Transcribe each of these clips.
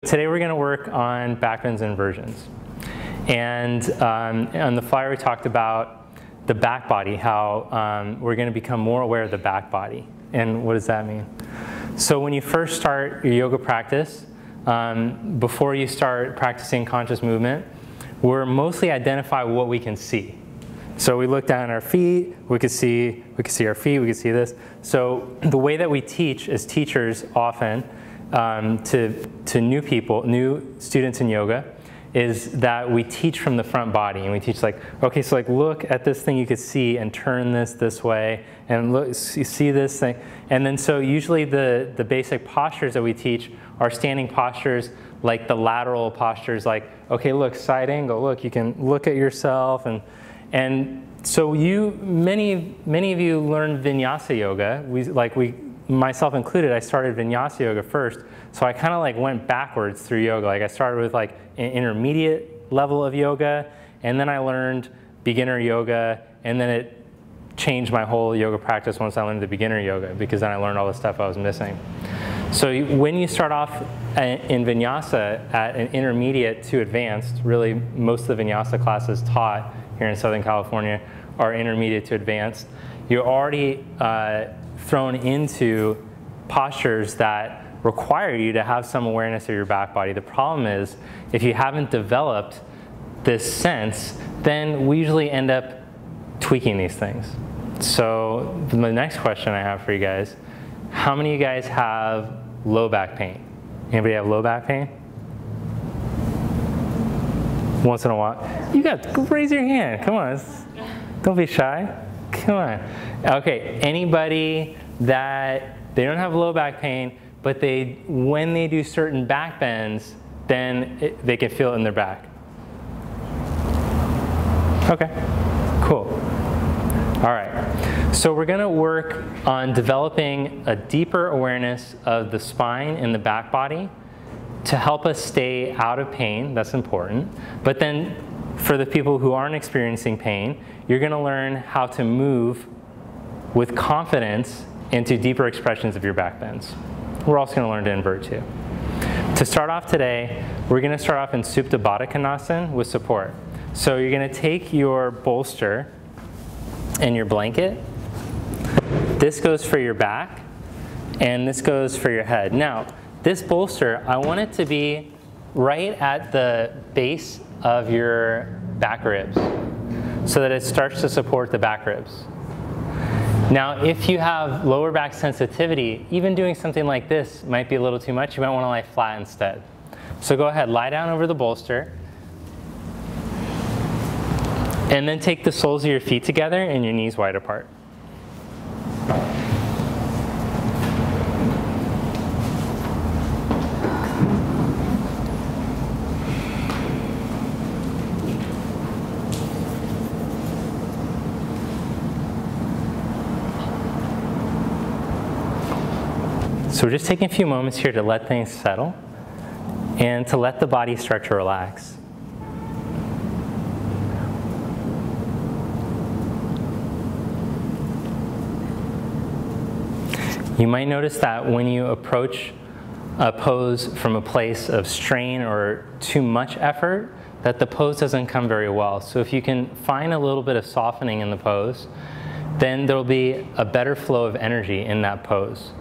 Today we're going to work on backbends and inversions. And on the flyer we talked about the back body, how we're going to become more aware of the back body. And what does that mean? So when you first start your yoga practice, before you start practicing conscious movement, we're mostly identify what we can see. So we look down at our feet, we could see our feet, we could see this. So the way that we teach as teachers often to new people, new students in yoga, is that we teach from the front body, and we teach like, okay, so like look at this thing you could see and turn this way, and look, you see this thing. And then so usually the basic postures that we teach are standing postures, like the lateral postures, like, okay, look, side angle, look, you can look at yourself. And so many of you learned vinyasa yoga. Myself included, I started vinyasa yoga first, so I kind of like went backwards through yoga. Like I started with like an intermediate level of yoga, and then I learned beginner yoga, and then it changed my whole yoga practice once I learned the beginner yoga, because then I learned all the stuff I was missing. So when you start off in vinyasa at an intermediate to advanced, really most of the vinyasa classes taught here in Southern California are intermediate to advanced, you're already thrown into postures that require you to have some awareness of your back body. The problem is, if you haven't developed this sense, then we usually end up tweaking these things. So the next question I have for you guys, how many of you guys have low back pain? Anybody have low back pain? Once in a while. You got, raise your hand, come on. Don't be shy. Come on. Okay, anybody that they don't have low back pain, but when they do certain back bends, then they can feel it in their back. Okay, cool. All right, so we're gonna work on developing a deeper awareness of the spine and the back body to help us stay out of pain. That's important. But then for the people who aren't experiencing pain, you're going to learn how to move with confidence into deeper expressions of your back bends. We're also going to learn to invert too. To start off today, we're going to start off in Supta Baddha Konasana with support. So you're going to take your bolster and your blanket. This goes for your back, and this goes for your head. Now, this bolster, I want it to be right at the base of your back ribs so that it starts to support the back ribs. Now, if you have lower back sensitivity, even doing something like this might be a little too much. You might want to lie flat instead. So go ahead, lie down over the bolster, and then take the soles of your feet together and your knees wide apart. So we're just taking a few moments here to let things settle and to let the body start to relax. You might notice that when you approach a pose from a place of strain or too much effort, that the pose doesn't come very well. So if you can find a little bit of softening in the pose, then there'll be a better flow of energy in that pose.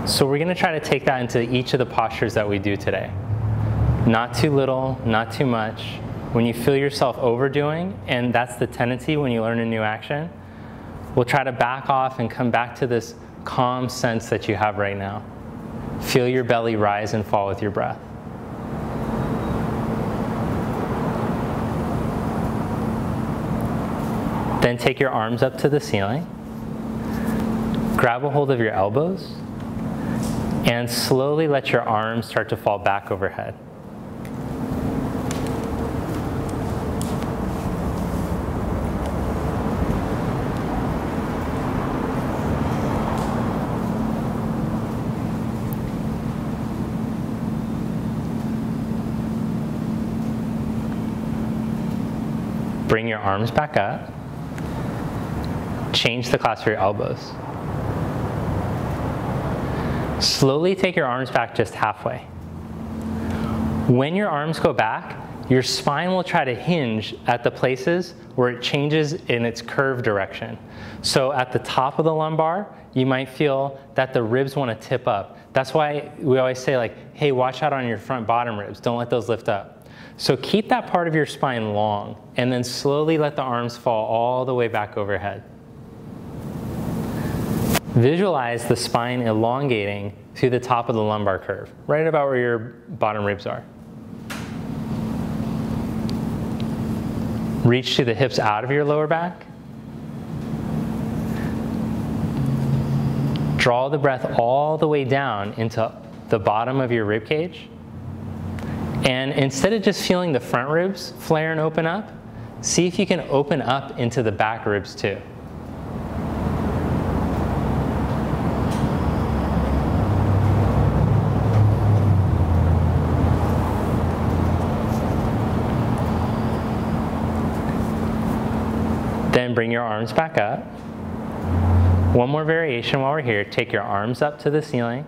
So we're going to try to take that into each of the postures that we do today. Not too little, not too much. When you feel yourself overdoing, and that's the tendency when you learn a new action, we'll try to back off and come back to this calm sense that you have right now. Feel your belly rise and fall with your breath. Then take your arms up to the ceiling. Grab a hold of your elbows. And slowly let your arms start to fall back overhead. Bring your arms back up. Change the clasp of your elbows. Slowly take your arms back just halfway. When your arms go back, your spine will try to hinge at the places where it changes in its curve direction. So at the top of the lumbar, you might feel that the ribs want to tip up. That's why we always say, like, hey, watch out on your front bottom ribs. Don't let those lift up. So keep that part of your spine long, and then slowly let the arms fall all the way back overhead. Visualize the spine elongating to the top of the lumbar curve, right about where your bottom ribs are. Reach to the hips out of your lower back. Draw the breath all the way down into the bottom of your rib cage. And instead of just feeling the front ribs flare and open up, see if you can open up into the back ribs too. Then bring your arms back up. One more variation while we're here. Take your arms up to the ceiling,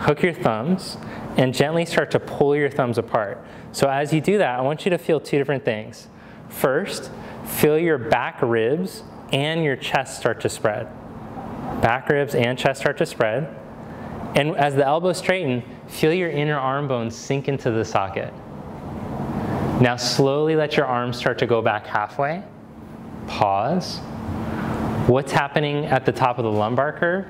hook your thumbs, and gently start to pull your thumbs apart. So as you do that, I want you to feel two different things. First, feel your back ribs and your chest start to spread. Back ribs and chest start to spread. And as the elbows straighten, feel your inner arm bones sink into the socket. Now slowly let your arms start to go back halfway. Pause. What's happening at the top of the lumbar curve?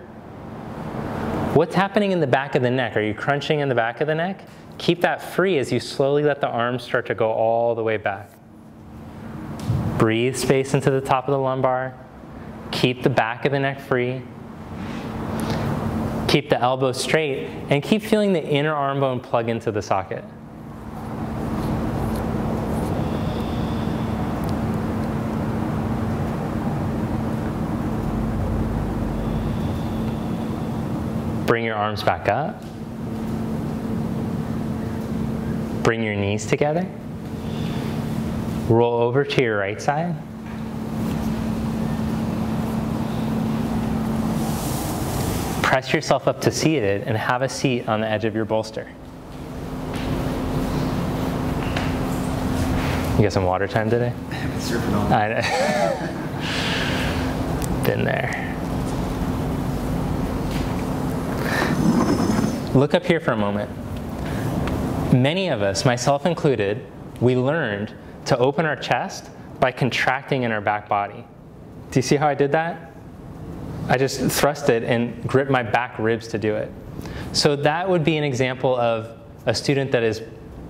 What's happening in the back of the neck? Are you crunching in the back of the neck? Keep that free as you slowly let the arms start to go all the way back. Breathe space into the top of the lumbar. Keep the back of the neck free. Keep the elbows straight, and keep feeling the inner arm bone plug into the socket. Bring your arms back up. Bring your knees together. Roll over to your right side. Press yourself up to seated and have a seat on the edge of your bolster. You got some water time today? I've been surfing all I know. Been there. Look up here for a moment. Many of us, myself included, we learned to open our chest by contracting in our back body. Do you see how I did that? I just thrusted and gripped my back ribs to do it. So that would be an example of a student that is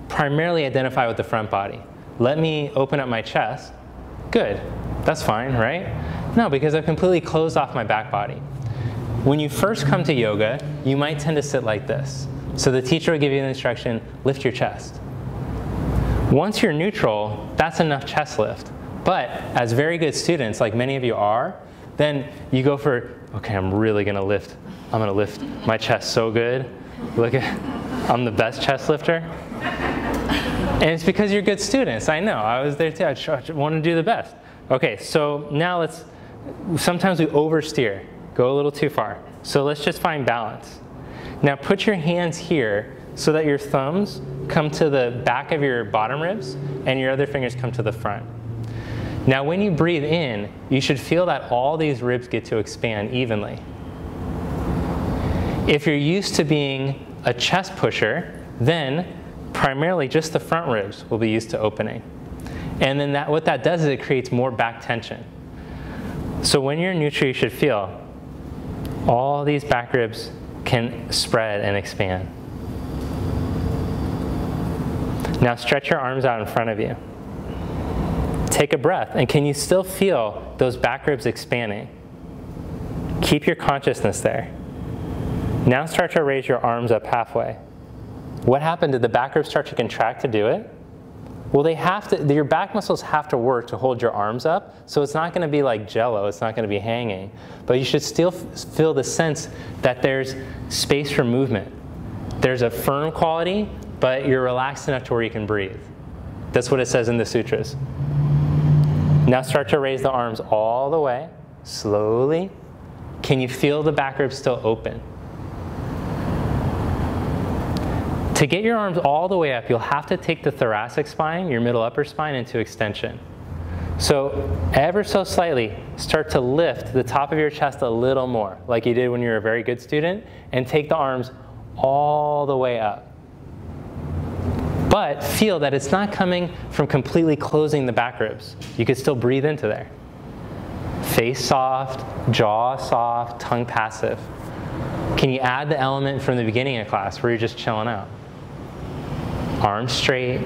primarily identified with the front body. Let me open up my chest. Good, that's fine, right? No, because I've completely closed off my back body. When you first come to yoga, you might tend to sit like this. So the teacher will give you an instruction, lift your chest. Once you're neutral, that's enough chest lift. But as very good students, like many of you are, then you go for, okay, I'm really gonna lift. I'm gonna lift my chest so good. Look at, I'm the best chest lifter. And it's because you're good students. I know, I was there too. I want to do the best. Okay, so now sometimes we oversteer. Go a little too far. So let's just find balance. Now put your hands here so that your thumbs come to the back of your bottom ribs and your other fingers come to the front. Now when you breathe in, you should feel that all these ribs get to expand evenly. If you're used to being a chest pusher, then primarily just the front ribs will be used to opening. And then what that does is it creates more back tension. So when you're neutral, you should feel all these back ribs can spread and expand. Now stretch your arms out in front of you. Take a breath, and can you still feel those back ribs expanding? Keep your consciousness there. Now start to raise your arms up halfway. What happened? Did the back ribs start to contract to do it? Well, they have to, your back muscles have to work to hold your arms up, so it's not going to be like jello, it's not going to be hanging. But you should still feel the sense that there's space for movement. There's a firm quality, but you're relaxed enough to where you can breathe. That's what it says in the sutras. Now start to raise the arms all the way, slowly. Can you feel the back ribs still open? To get your arms all the way up, you'll have to take the thoracic spine, your middle upper spine, into extension. So ever so slightly, start to lift the top of your chest a little more, like you did when you were a very good student, and take the arms all the way up. But feel that it's not coming from completely closing the back ribs. You can still breathe into there. Face soft, jaw soft, tongue passive. Can you add the element from the beginning of class where you're just chilling out? Arms straight,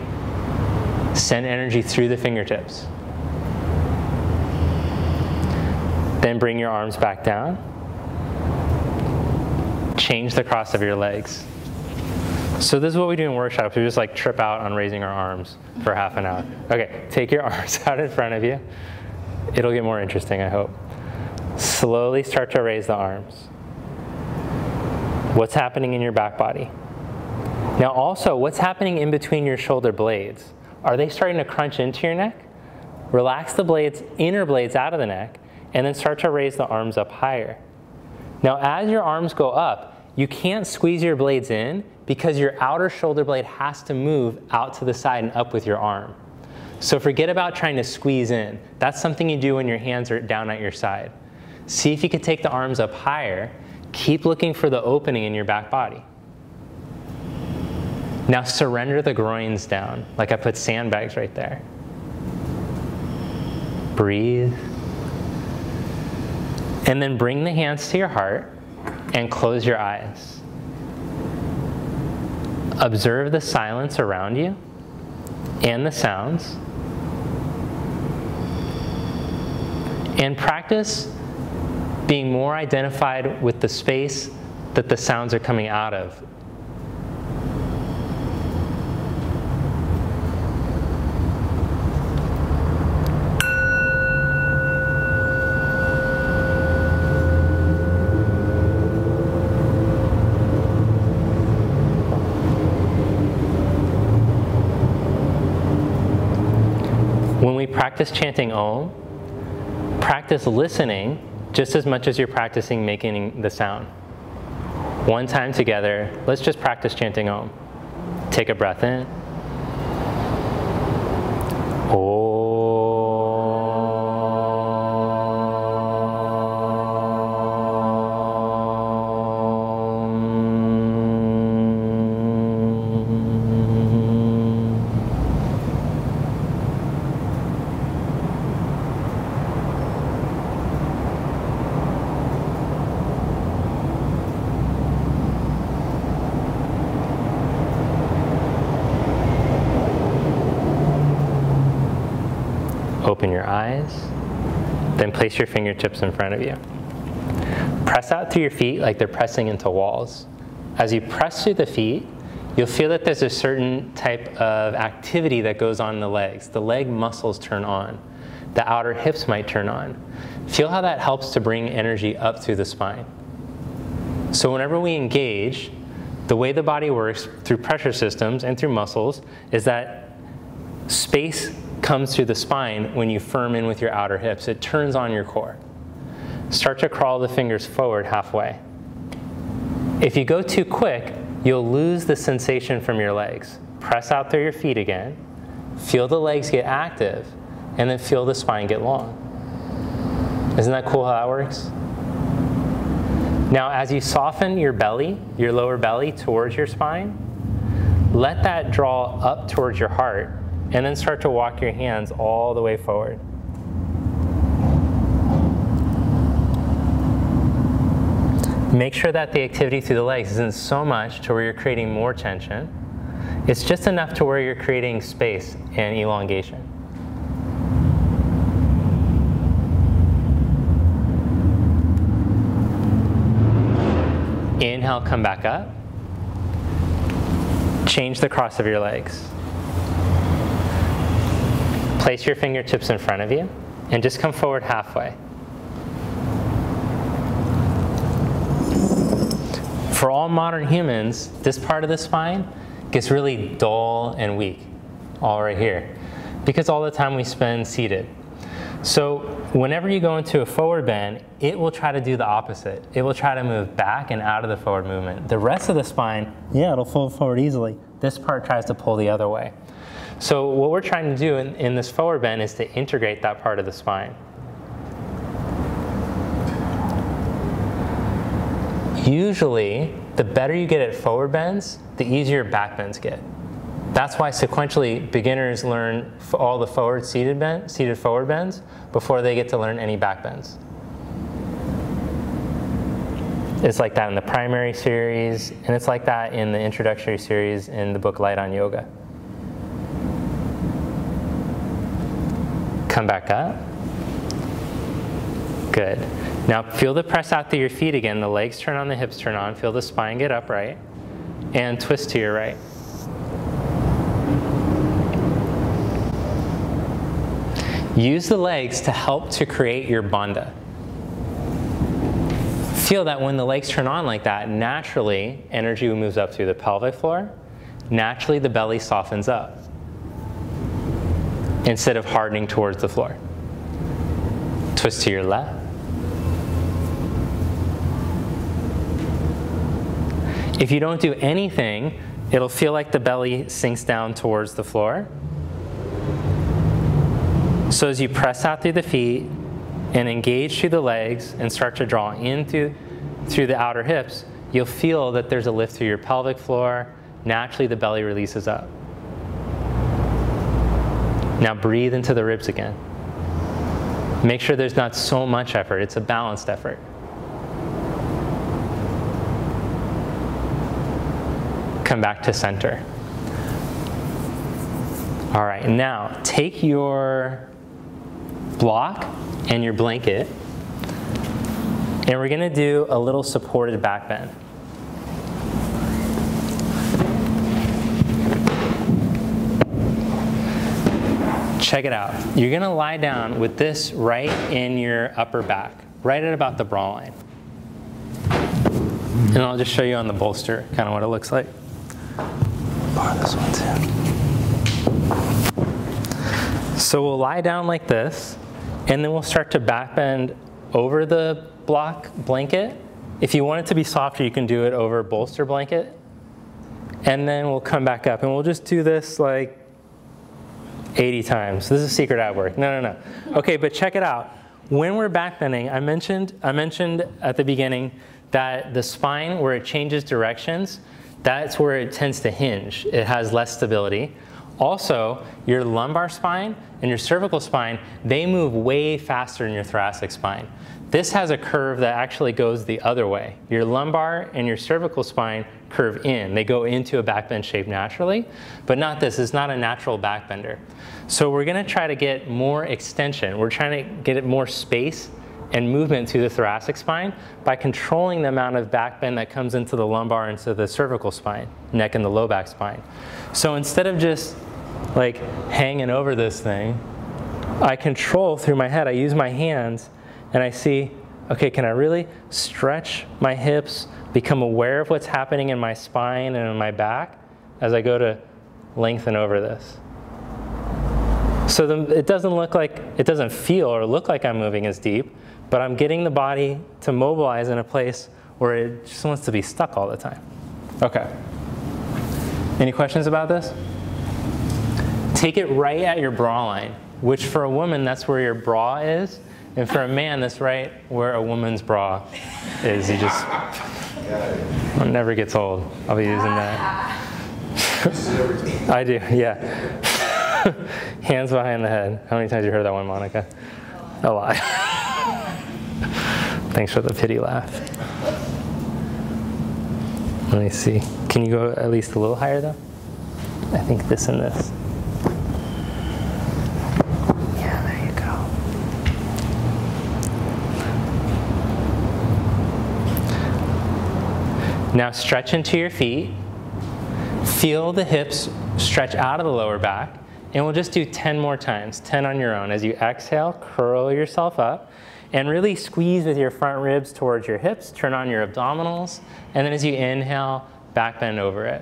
send energy through the fingertips. Then bring your arms back down. Change the cross of your legs. So this is what we do in workshops. We just like trip out on raising our arms for half an hour. Okay, take your arms out in front of you. It'll get more interesting, I hope. Slowly start to raise the arms. What's happening in your back body? Now also, what's happening in between your shoulder blades? Are they starting to crunch into your neck? Relax the blades, inner blades out of the neck, and then start to raise the arms up higher. Now as your arms go up, you can't squeeze your blades in because your outer shoulder blade has to move out to the side and up with your arm. So forget about trying to squeeze in. That's something you do when your hands are down at your side. See if you can take the arms up higher. Keep looking for the opening in your back body. Now surrender the groins down, like I put sandbags right there. Breathe. And then bring the hands to your heart and close your eyes. Observe the silence around you and the sounds. And practice being more identified with the space that the sounds are coming out of. When we practice chanting Om, practice listening just as much as you're practicing making the sound. One time together, let's just practice chanting Om. Take a breath in. Om. Open your eyes, then place your fingertips in front of you. Press out through your feet like they're pressing into walls. As you press through the feet, you'll feel that there's a certain type of activity that goes on in the legs. The leg muscles turn on. The outer hips might turn on. Feel how that helps to bring energy up through the spine. So whenever we engage, the way the body works through pressure systems and through muscles is that space comes through the spine when you firm in with your outer hips. It turns on your core. Start to crawl the fingers forward halfway. If you go too quick, you'll lose the sensation from your legs. Press out through your feet again. Feel the legs get active, and then feel the spine get long. Isn't that cool how that works? Now, as you soften your belly, your lower belly towards your spine, let that draw up towards your heart, and then start to walk your hands all the way forward. Make sure that the activity through the legs isn't so much to where you're creating more tension. It's just enough to where you're creating space and elongation. Inhale, come back up. Change the cross of your legs. Place your fingertips in front of you and just come forward halfway. For all modern humans, this part of the spine gets really dull and weak, all right here, because all the time we spend seated. So whenever you go into a forward bend, it will try to do the opposite. It will try to move back and out of the forward movement. The rest of the spine, yeah, it'll fold forward easily. This part tries to pull the other way. So what we're trying to do in this forward bend is to integrate that part of the spine. Usually, the better you get at forward bends, the easier back bends get. That's why sequentially beginners learn all the forward seated forward bends before they get to learn any back bends. It's like that in the primary series, and it's like that in the introductory series in the book Light on Yoga. Come back up. Good. Now feel the press out through your feet again. The legs turn on, the hips turn on. Feel the spine get upright. And twist to your right. Use the legs to help to create your bandha. Feel that when the legs turn on like that, naturally energy moves up through the pelvic floor. Naturally the belly softens up instead of hardening towards the floor. Twist to your left. If you don't do anything, it'll feel like the belly sinks down towards the floor. So as you press out through the feet and engage through the legs and start to draw in through the outer hips, you'll feel that there's a lift through your pelvic floor. Naturally, the belly releases up. Now breathe into the ribs again. Make sure there's not so much effort. It's a balanced effort. Come back to center. All right, now take your block and your blanket, and we're gonna do a little supported back bend. Check it out. You're gonna lie down with this right in your upper back, right at about the bra line. And I'll just show you on the bolster kind of what it looks like. Borrow this one too. So we'll lie down like this, and then we'll start to back bend over the block blanket. If you want it to be softer, you can do it over a bolster blanket. And then we'll come back up, and we'll just do this like 80 times. This is secret ab work. No. Okay, but check it out. When we're back bending, I mentioned at the beginning that the spine, where it changes directions, that's where it tends to hinge. It has less stability. Also, your lumbar spine and your cervical spine, they move way faster than your thoracic spine. This has a curve that actually goes the other way. Your lumbar and your cervical spine curve in. They go into a back bend shape naturally, but not this. It's not a natural back bender. So we're gonna try to get more extension. We're trying to get it more space and movement to the thoracic spine by controlling the amount of back bend that comes into the lumbar and to the cervical spine, neck and the low back spine. So instead of just like hanging over this thing, I control through my head. I use my hands and I see, okay, can I really stretch my hips, become aware of what's happening in my spine and in my back as I go to lengthen over this. So it doesn't feel or look like I'm moving as deep, but I'm getting the body to mobilize in a place where it just wants to be stuck all the time. Okay. Any questions about this? Take it right at your bra line, which for a woman, that's where your bra is. And for a man, that's right where a woman's bra is. You just, it never gets old. I'll be using that. I do, yeah. Hands behind the head. How many times have you heard that one, Monica? A lot. Thanks for the pity laugh. Let me see. Can you go at least a little higher though? I think this and this. Yeah, there you go. Now stretch into your feet. Feel the hips stretch out of the lower back. And we'll just do 10 more times, 10 on your own. As you exhale, curl yourself up and really squeeze with your front ribs towards your hips, turn on your abdominals, and then as you inhale, back bend over it.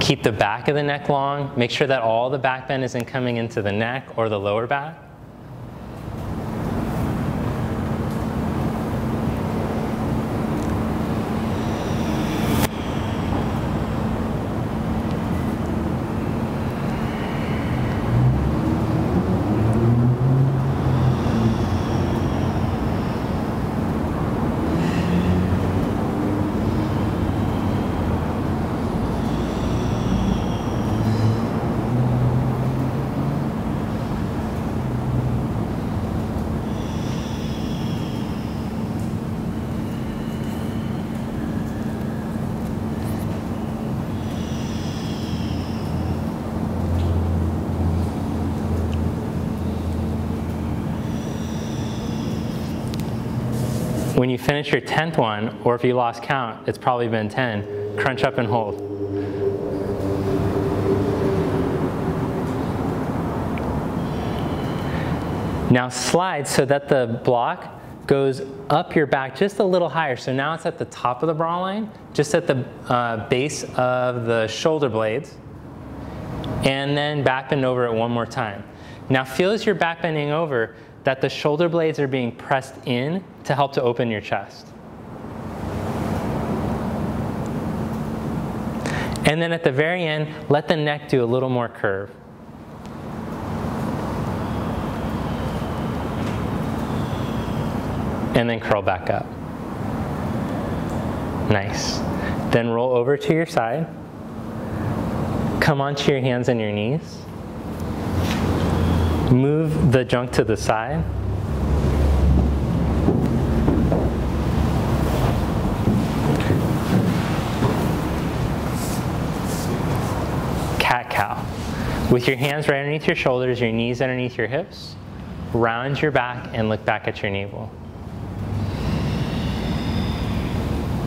Keep the back of the neck long. Make sure that all the back bend isn't coming into the neck or the lower back. When you finish your 10th one, or if you lost count, it's probably been 10, crunch up and hold. Now slide so that the block goes up your back just a little higher. So now it's at the top of the bra line, just at the base of the shoulder blades. And then back bend over it one more time. Now feel as you're back bending over that the shoulder blades are being pressed in to help to open your chest. And then at the very end, let the neck do a little more curve. And then curl back up. Nice. Then roll over to your side. Come onto your hands and your knees. Move the junk to the side. Cat-cow. With your hands right underneath your shoulders, your knees underneath your hips, round your back and look back at your navel.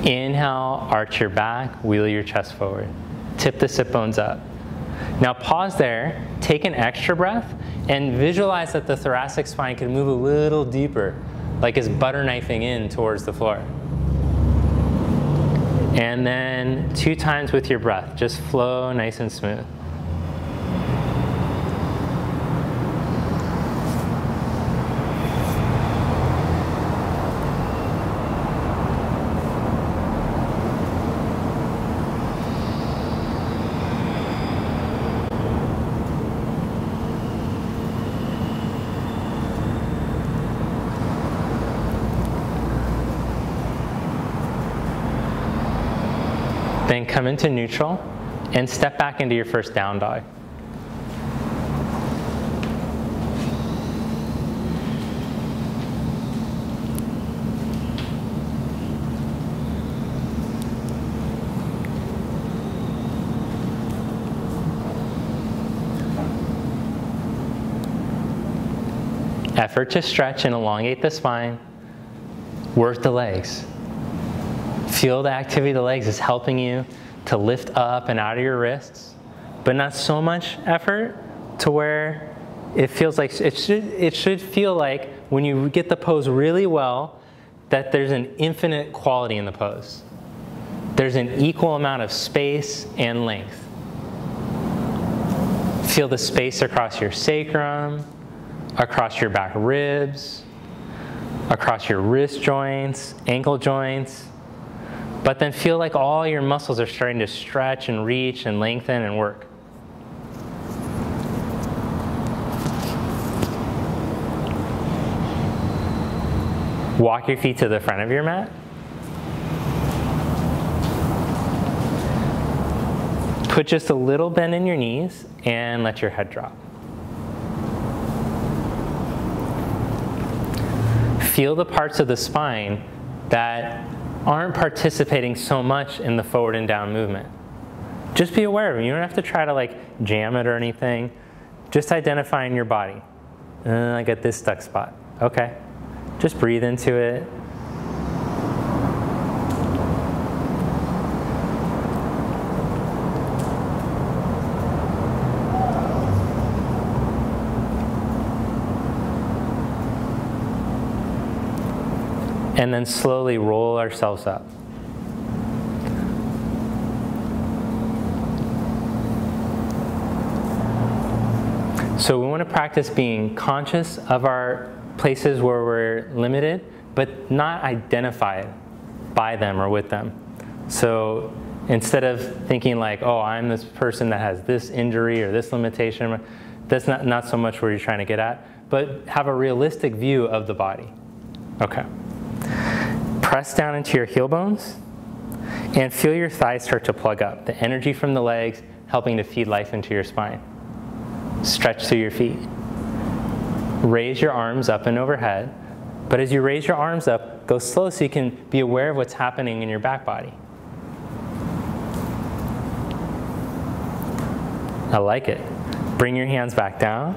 Inhale, arch your back, wheel your chest forward. Tip the sit bones up. Now pause there, take an extra breath, and visualize that the thoracic spine can move a little deeper, like it's butter knifing in towards the floor. And then 2 times with your breath, just flow nice and smooth. Then come into neutral and step back into your first down dog. Effort to stretch and elongate the spine. Work the legs. Feel the activity of the legs is helping you to lift up and out of your wrists, but not so much effort to where it feels like, it should feel like when you get the pose really well, that there's an infinite quality in the pose. There's an equal amount of space and length. Feel the space across your sacrum, across your back ribs, across your wrist joints, ankle joints. But then feel like all your muscles are starting to stretch and reach and lengthen and work. Walk your feet to the front of your mat. Put just a little bend in your knees and let your head drop. Feel the parts of the spine that aren't participating so much in the forward and down movement. Just be aware of it. You don't have to try to like jam it or anything. Just identify in your body. I got this stuck spot. Okay. Just breathe into it. And then slowly roll ourselves up. So we want to practice being conscious of our places where we're limited, but not identified by them or with them. So instead of thinking like, oh, I'm this person that has this injury or this limitation, that's not so much where you're trying to get at, but have a realistic view of the body. Okay. Press down into your heel bones and feel your thighs start to plug up. The energy from the legs helping to feed life into your spine. Stretch through your feet. Raise your arms up and overhead, but as you raise your arms up, go slow so you can be aware of what's happening in your back body. I like it. Bring your hands back down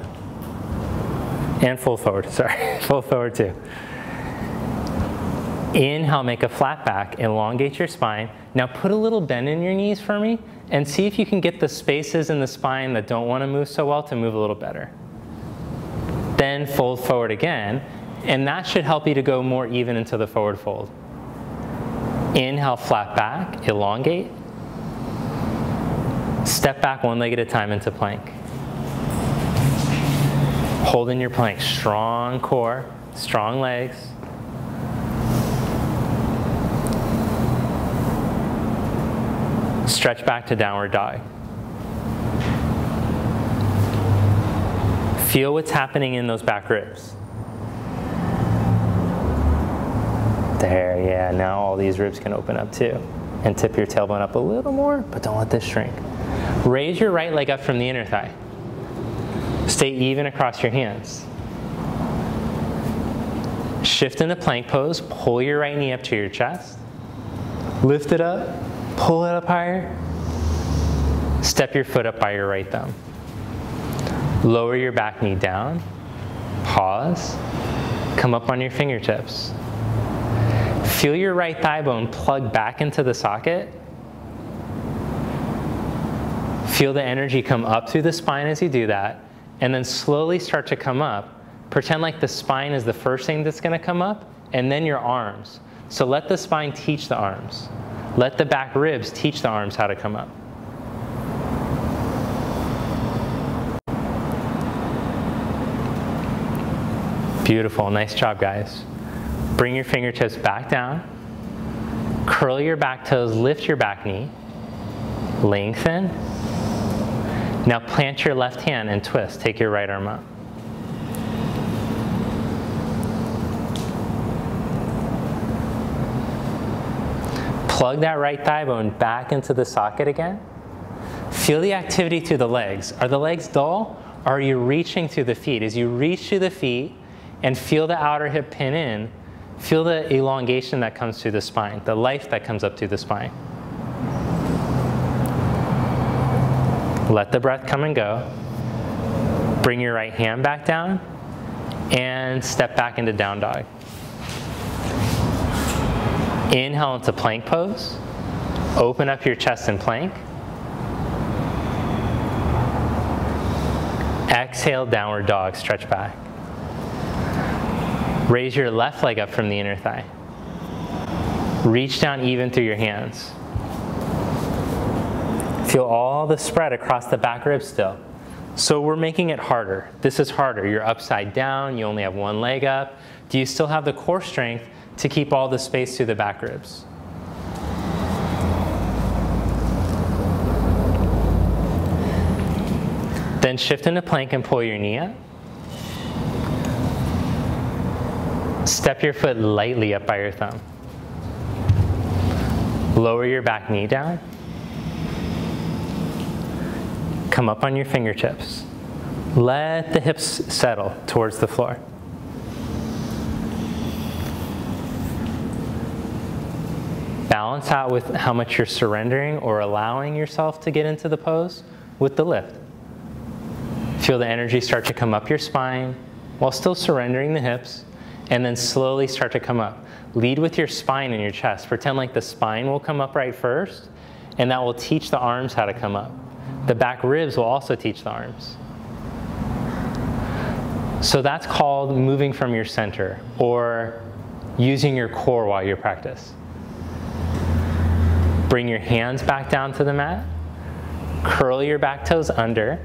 and fold forward, sorry, fold forward too. Inhale, make a flat back, elongate your spine. Now put a little bend in your knees for me and see if you can get the spaces in the spine that don't want to move so well to move a little better. Then fold forward again, and that should help you to go more even into the forward fold. Inhale, flat back, elongate. Step back one leg at a time into plank. Hold in your plank, strong core, strong legs. Stretch back to downward dog. Feel what's happening in those back ribs. There, yeah, now all these ribs can open up too. And tip your tailbone up a little more, but don't let this shrink. Raise your right leg up from the inner thigh. Stay even across your hands. Shift into plank pose, pull your right knee up to your chest. Lift it up. Pull it up higher. Step your foot up by your right thumb. Lower your back knee down. Pause. Come up on your fingertips. Feel your right thigh bone plug back into the socket. Feel the energy come up through the spine as you do that, and then slowly start to come up. Pretend like the spine is the first thing that's going to come up, and then your arms. So let the spine teach the arms. Let the back ribs teach the arms how to come up. Beautiful, nice job, guys. Bring your fingertips back down. Curl your back toes, lift your back knee. Lengthen. Now plant your left hand and twist. Take your right arm up. Plug that right thigh bone back into the socket again. Feel the activity through the legs. Are the legs dull, or are you reaching through the feet? As you reach through the feet and feel the outer hip pin in, feel the elongation that comes through the spine, the life that comes up through the spine. Let the breath come and go. Bring your right hand back down and step back into down dog. Inhale into plank pose. Open up your chest in plank. Exhale, downward dog, stretch back. Raise your left leg up from the inner thigh. Reach down even through your hands. Feel all the spread across the back ribs still. So we're making it harder. This is harder. You're upside down, you only have one leg up. Do you still have the core strength to keep all the space through the back ribs? Then shift into plank and pull your knee up. Step your foot lightly up by your thumb. Lower your back knee down. Come up on your fingertips. Let the hips settle towards the floor. Balance out with how much you're surrendering or allowing yourself to get into the pose with the lift. Feel the energy start to come up your spine while still surrendering the hips, and then slowly start to come up. Lead with your spine and your chest. Pretend like the spine will come up right first, and that will teach the arms how to come up. The back ribs will also teach the arms. So that's called moving from your center, or using your core while you practice. Bring your hands back down to the mat. Curl your back toes under.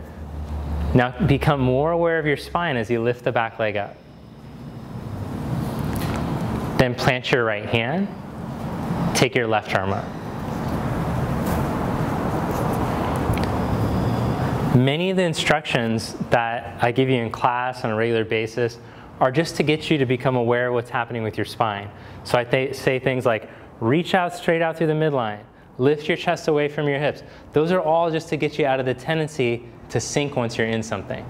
Now become more aware of your spine as you lift the back leg up. Then plant your right hand, take your left arm up. Many of the instructions that I give you in class on a regular basis are just to get you to become aware of what's happening with your spine. So I say things like, reach out straight out through the midline, lift your chest away from your hips. Those are all just to get you out of the tendency to sink once you're in something.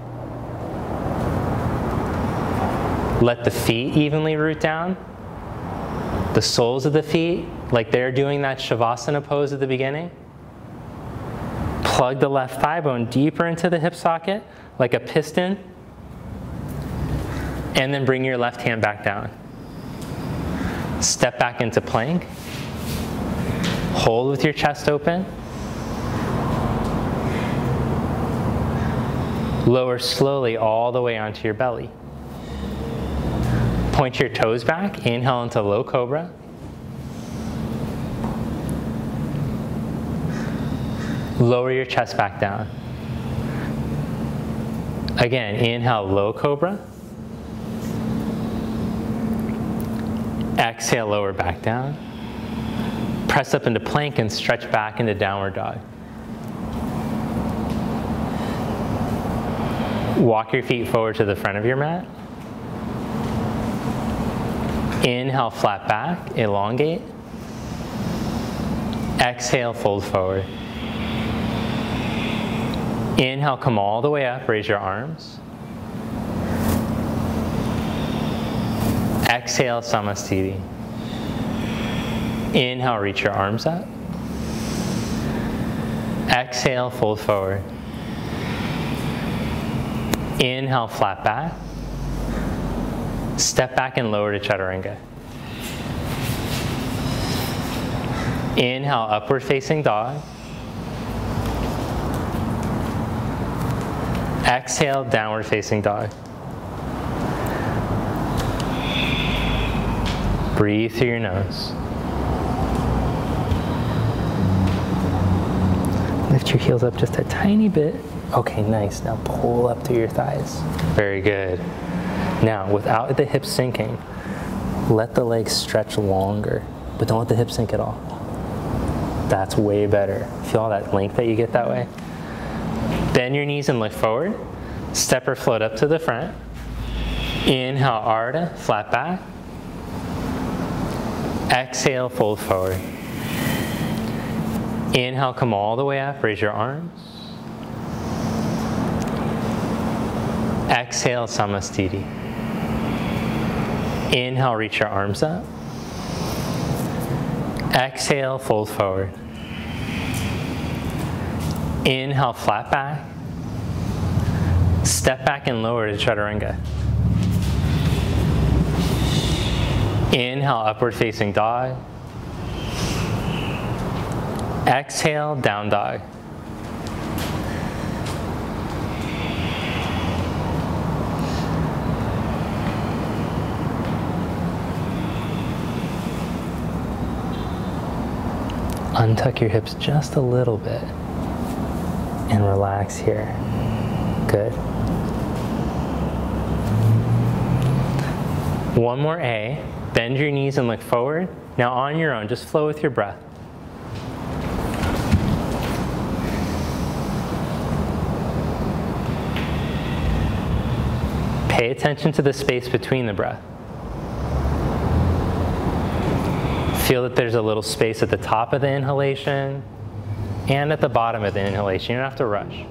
Let the feet evenly root down. The soles of the feet, like they're doing that Shavasana pose at the beginning. Plug the left thigh bone deeper into the hip socket, like a piston. And then bring your left hand back down. Step back into plank. Hold with your chest open. Lower slowly all the way onto your belly. Point your toes back, inhale into low cobra. Lower your chest back down. Again, inhale, low cobra. Exhale, lower back down. Press up into plank and stretch back into downward dog. Walk your feet forward to the front of your mat. Inhale, flat back, elongate. Exhale, fold forward. Inhale, come all the way up, raise your arms. Exhale, Samasthiti. Inhale, reach your arms up. Exhale, fold forward. Inhale, flat back. Step back and lower to Chaturanga. Inhale, upward facing dog. Exhale, downward facing dog. Breathe through your nose. Lift your heels up just a tiny bit. Okay, nice. Now pull up through your thighs. Very good. Now, without the hips sinking, let the legs stretch longer, but don't let the hips sink at all. That's way better. Feel all that length that you get that way? Bend your knees and look forward. Step or float up to the front. Inhale, Ardha, flat back. Exhale, fold forward. Inhale, come all the way up, raise your arms. Exhale, Samasthiti. Inhale, reach your arms up. Exhale, fold forward. Inhale, flat back. Step back and lower to Chaturanga. Inhale, upward facing dog. Exhale, down dog. Untuck your hips just a little bit and relax here. Good. One more A. Bend your knees and look forward. Now on your own, just flow with your breath. Pay attention to the space between the breath. Feel that there's a little space at the top of the inhalation and at the bottom of the inhalation. You don't have to rush.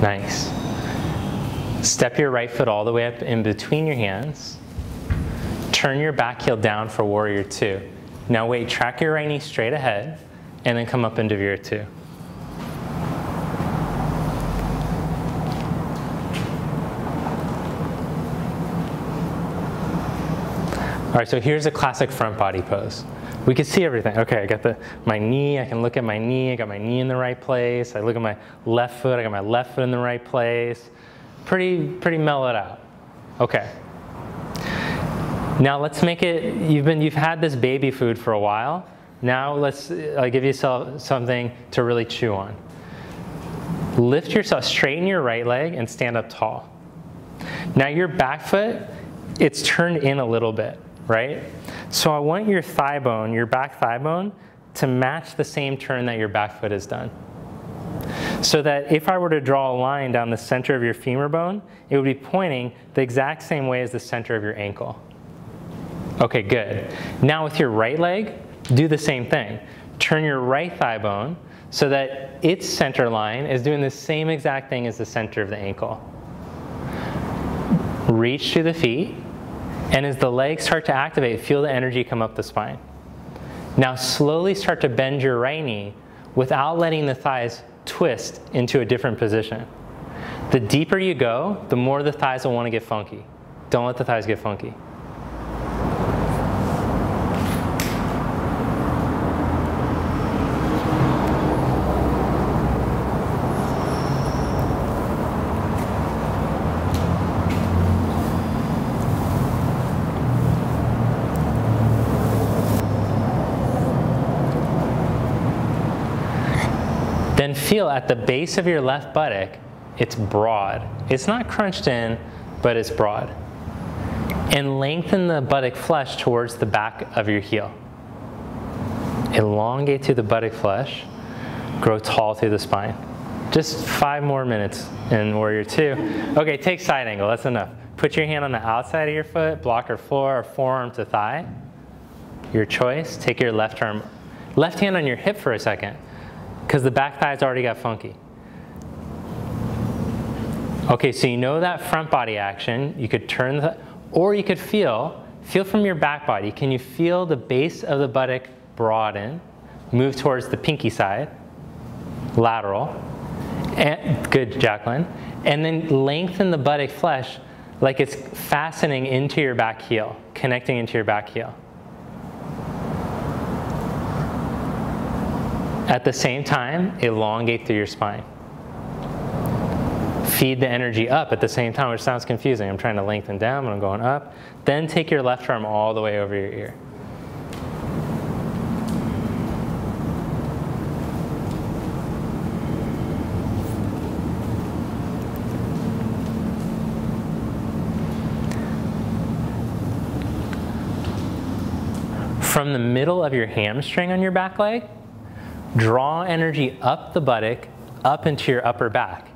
Nice. Step your right foot all the way up in between your hands. Turn your back heel down for warrior two. Now wait, track your right knee straight ahead and then come up into warrior two. All right, so here's a classic front body pose. We can see everything. Okay, I got my knee, I can look at my knee, I got my knee in the right place. I look at my left foot, I got my left foot in the right place. Pretty mellowed out. Okay. Now let's make it, you've had this baby food for a while. Now I'll give you something to really chew on. Lift yourself, straighten your right leg and stand up tall. Now your back foot, it's turned in a little bit, right? So I want your thigh bone, your back thigh bone, to match the same turn that your back foot has done. So that if I were to draw a line down the center of your femur bone, it would be pointing the exact same way as the center of your ankle. Okay, good. Now with your right leg, do the same thing. Turn your right thigh bone so that its center line is doing the same exact thing as the center of the ankle. Reach to the feet, and as the legs start to activate, feel the energy come up the spine. Now slowly start to bend your right knee without letting the thighs twist into a different position. The deeper you go, the more the thighs will want to get funky. Don't let the thighs get funky. Then feel at the base of your left buttock, it's broad. It's not crunched in, but it's broad. And lengthen the buttock flesh towards the back of your heel. Elongate through the buttock flesh, grow tall through the spine. Just 5 more minutes in Warrior 2. Okay, take side angle, that's enough. Put your hand on the outside of your foot, block or floor, or forearm to thigh. Your choice, take your left hand on your hip for a second, because the back thighs already got funky. Okay, so you know that front body action. You could turn or you could feel from your back body. Can you feel the base of the buttock broaden, move towards the pinky side, lateral, and, good, Jacqueline. And then lengthen the buttock flesh like it's fastening into your back heel, connecting into your back heel. At the same time, elongate through your spine. Feed the energy up at the same time, which sounds confusing. I'm trying to lengthen down, but I'm going up. Then take your left arm all the way over your ear. From the middle of your hamstring on your back leg, draw energy up the buttock, up into your upper back,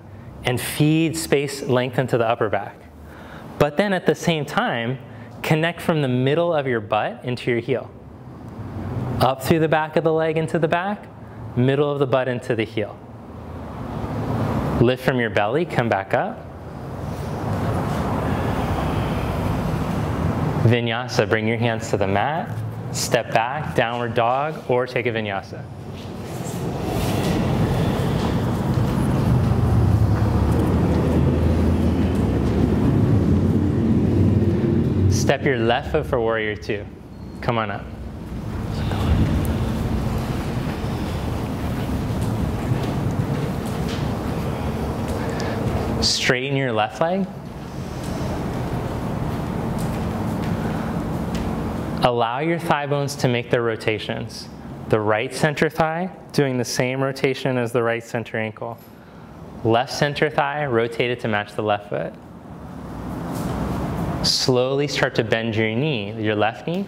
and feed space length into the upper back. But then at the same time, connect from the middle of your butt into your heel. Up through the back of the leg into the back, middle of the butt into the heel. Lift from your belly, come back up. Vinyasa, bring your hands to the mat, step back, downward dog, or take a vinyasa. Step your left foot for Warrior 2. Come on up. Straighten your left leg. Allow your thigh bones to make their rotations. The right center thigh doing the same rotation as the right center ankle. Left center thigh rotated to match the left foot. Slowly start to bend your knee, your left knee,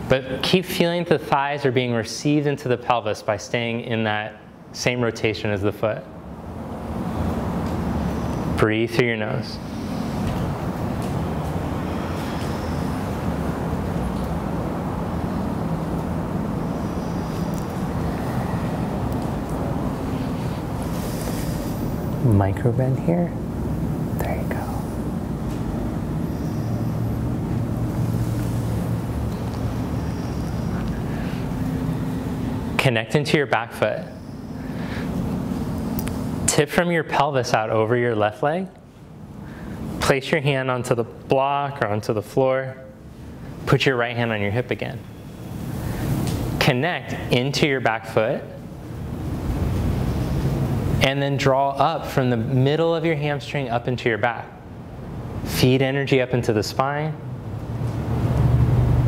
but keep feeling the thighs are being received into the pelvis by staying in that same rotation as the foot. Breathe through your nose. Micro bend here. There you go. Connect into your back foot. Tip from your pelvis out over your left leg. Place your hand onto the block or onto the floor. Put your right hand on your hip again. Connect into your back foot. And then draw up from the middle of your hamstring up into your back. Feed energy up into the spine.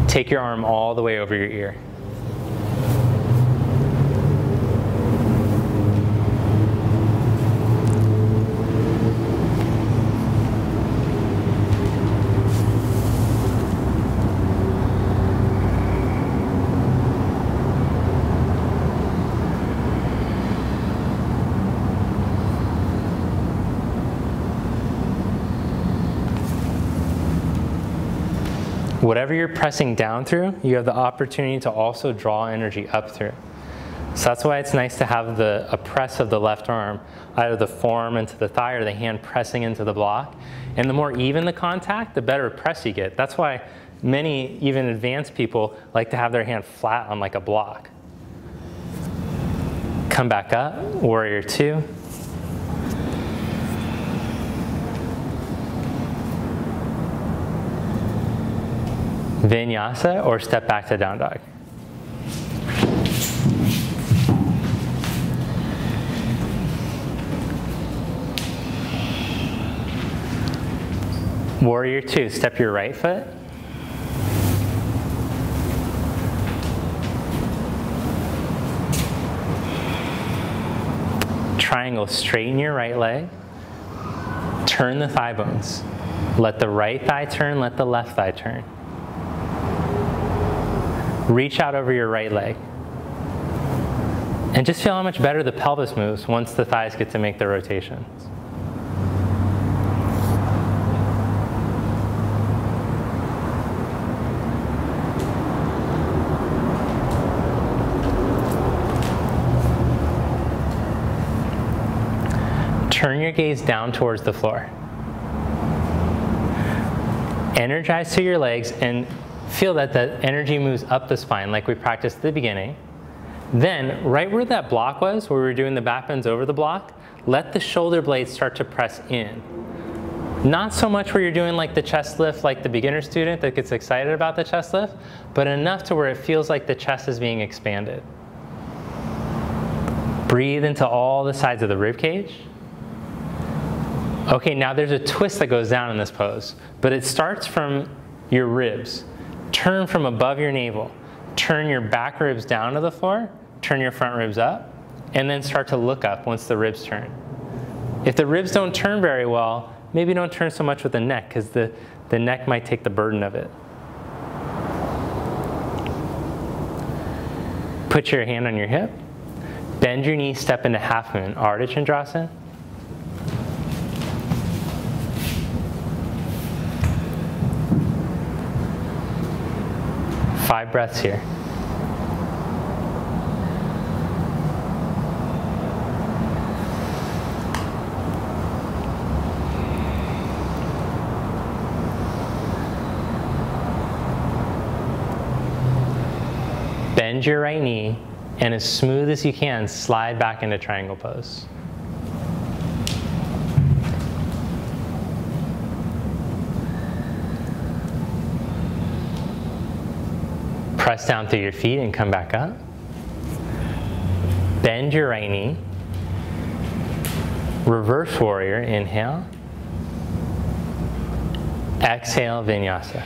Take your arm all the way over your ear. Whatever you're pressing down through, you have the opportunity to also draw energy up through. So that's why it's nice to have a press of the left arm, either the forearm into the thigh or the hand pressing into the block. And the more even the contact, the better press you get. That's why many, even advanced people, like to have their hand flat on like a block. Come back up, warrior two. Vinyasa, or step back to down dog. Warrior two, step your right foot. Triangle, straighten your right leg. Turn the thigh bones. Let the right thigh turn, let the left thigh turn. Reach out over your right leg. And just feel how much better the pelvis moves once the thighs get to make the rotations. Turn your gaze down towards the floor. Energize through your legs and feel that the energy moves up the spine like we practiced at the beginning. Then, right where that block was, where we were doing the back bends over the block, let the shoulder blades start to press in. Not so much where you're doing like the chest lift like the beginner student that gets excited about the chest lift, but enough to where it feels like the chest is being expanded. Breathe into all the sides of the rib cage. Okay, now there's a twist that goes down in this pose, but it starts from your ribs. Turn from above your navel. Turn your back ribs down to the floor. Turn your front ribs up. And then start to look up once the ribs turn. If the ribs don't turn very well, maybe don't turn so much with the neck, because the neck might take the burden of it. Put your hand on your hip. Bend your knee, step into half moon, Ardha Chandrasana. Five breaths here. Bend your right knee, and as smooth as you can, slide back into triangle pose. Press down through your feet and come back up. Bend your right knee. Reverse warrior, inhale. Exhale, vinyasa.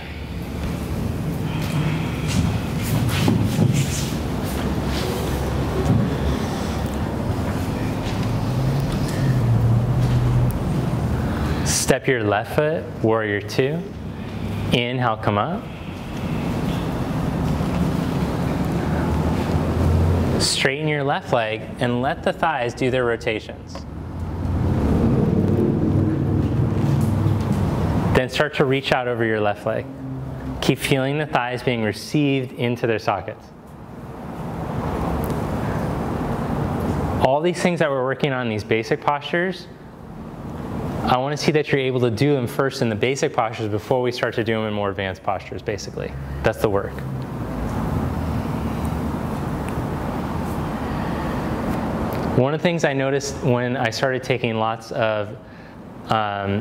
Step your left foot, warrior two. Inhale, come up. Straighten your left leg and let the thighs do their rotations. Then start to reach out over your left leg. Keep feeling the thighs being received into their sockets. All these things that we're working on, these basic postures, I want to see that you're able to do them first in the basic postures before we start to do them in more advanced postures, basically. That's the work. One of the things I noticed when I started taking lots of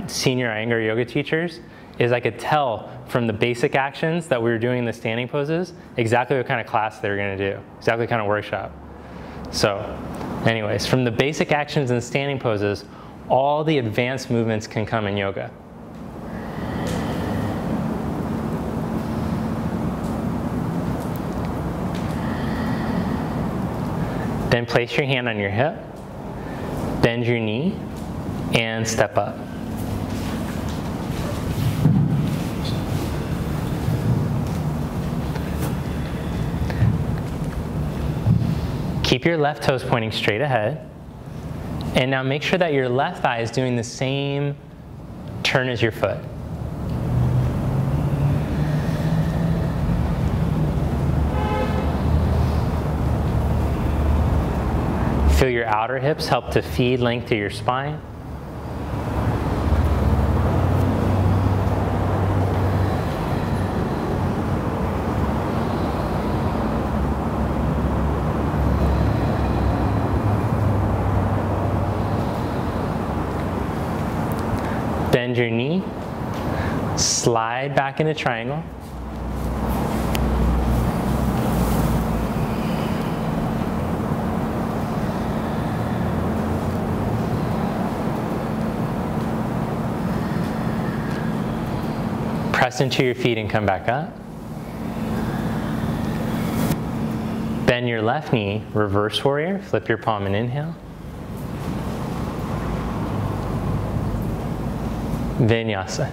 senior Iyengar yoga teachers is I could tell from the basic actions that we were doing in the standing poses exactly what kind of class they were going to do, exactly what kind of workshop. So anyways, from the basic actions and standing poses, all the advanced movements can come in yoga. Then place your hand on your hip, bend your knee, and step up. Keep your left toes pointing straight ahead. And now make sure that your left thigh is doing the same turn as your foot. Feel your outer hips help to feed length to your spine. Bend your knee, slide back into triangle. Press into your feet and come back up. Bend your left knee, reverse warrior, flip your palm and inhale. Vinyasa.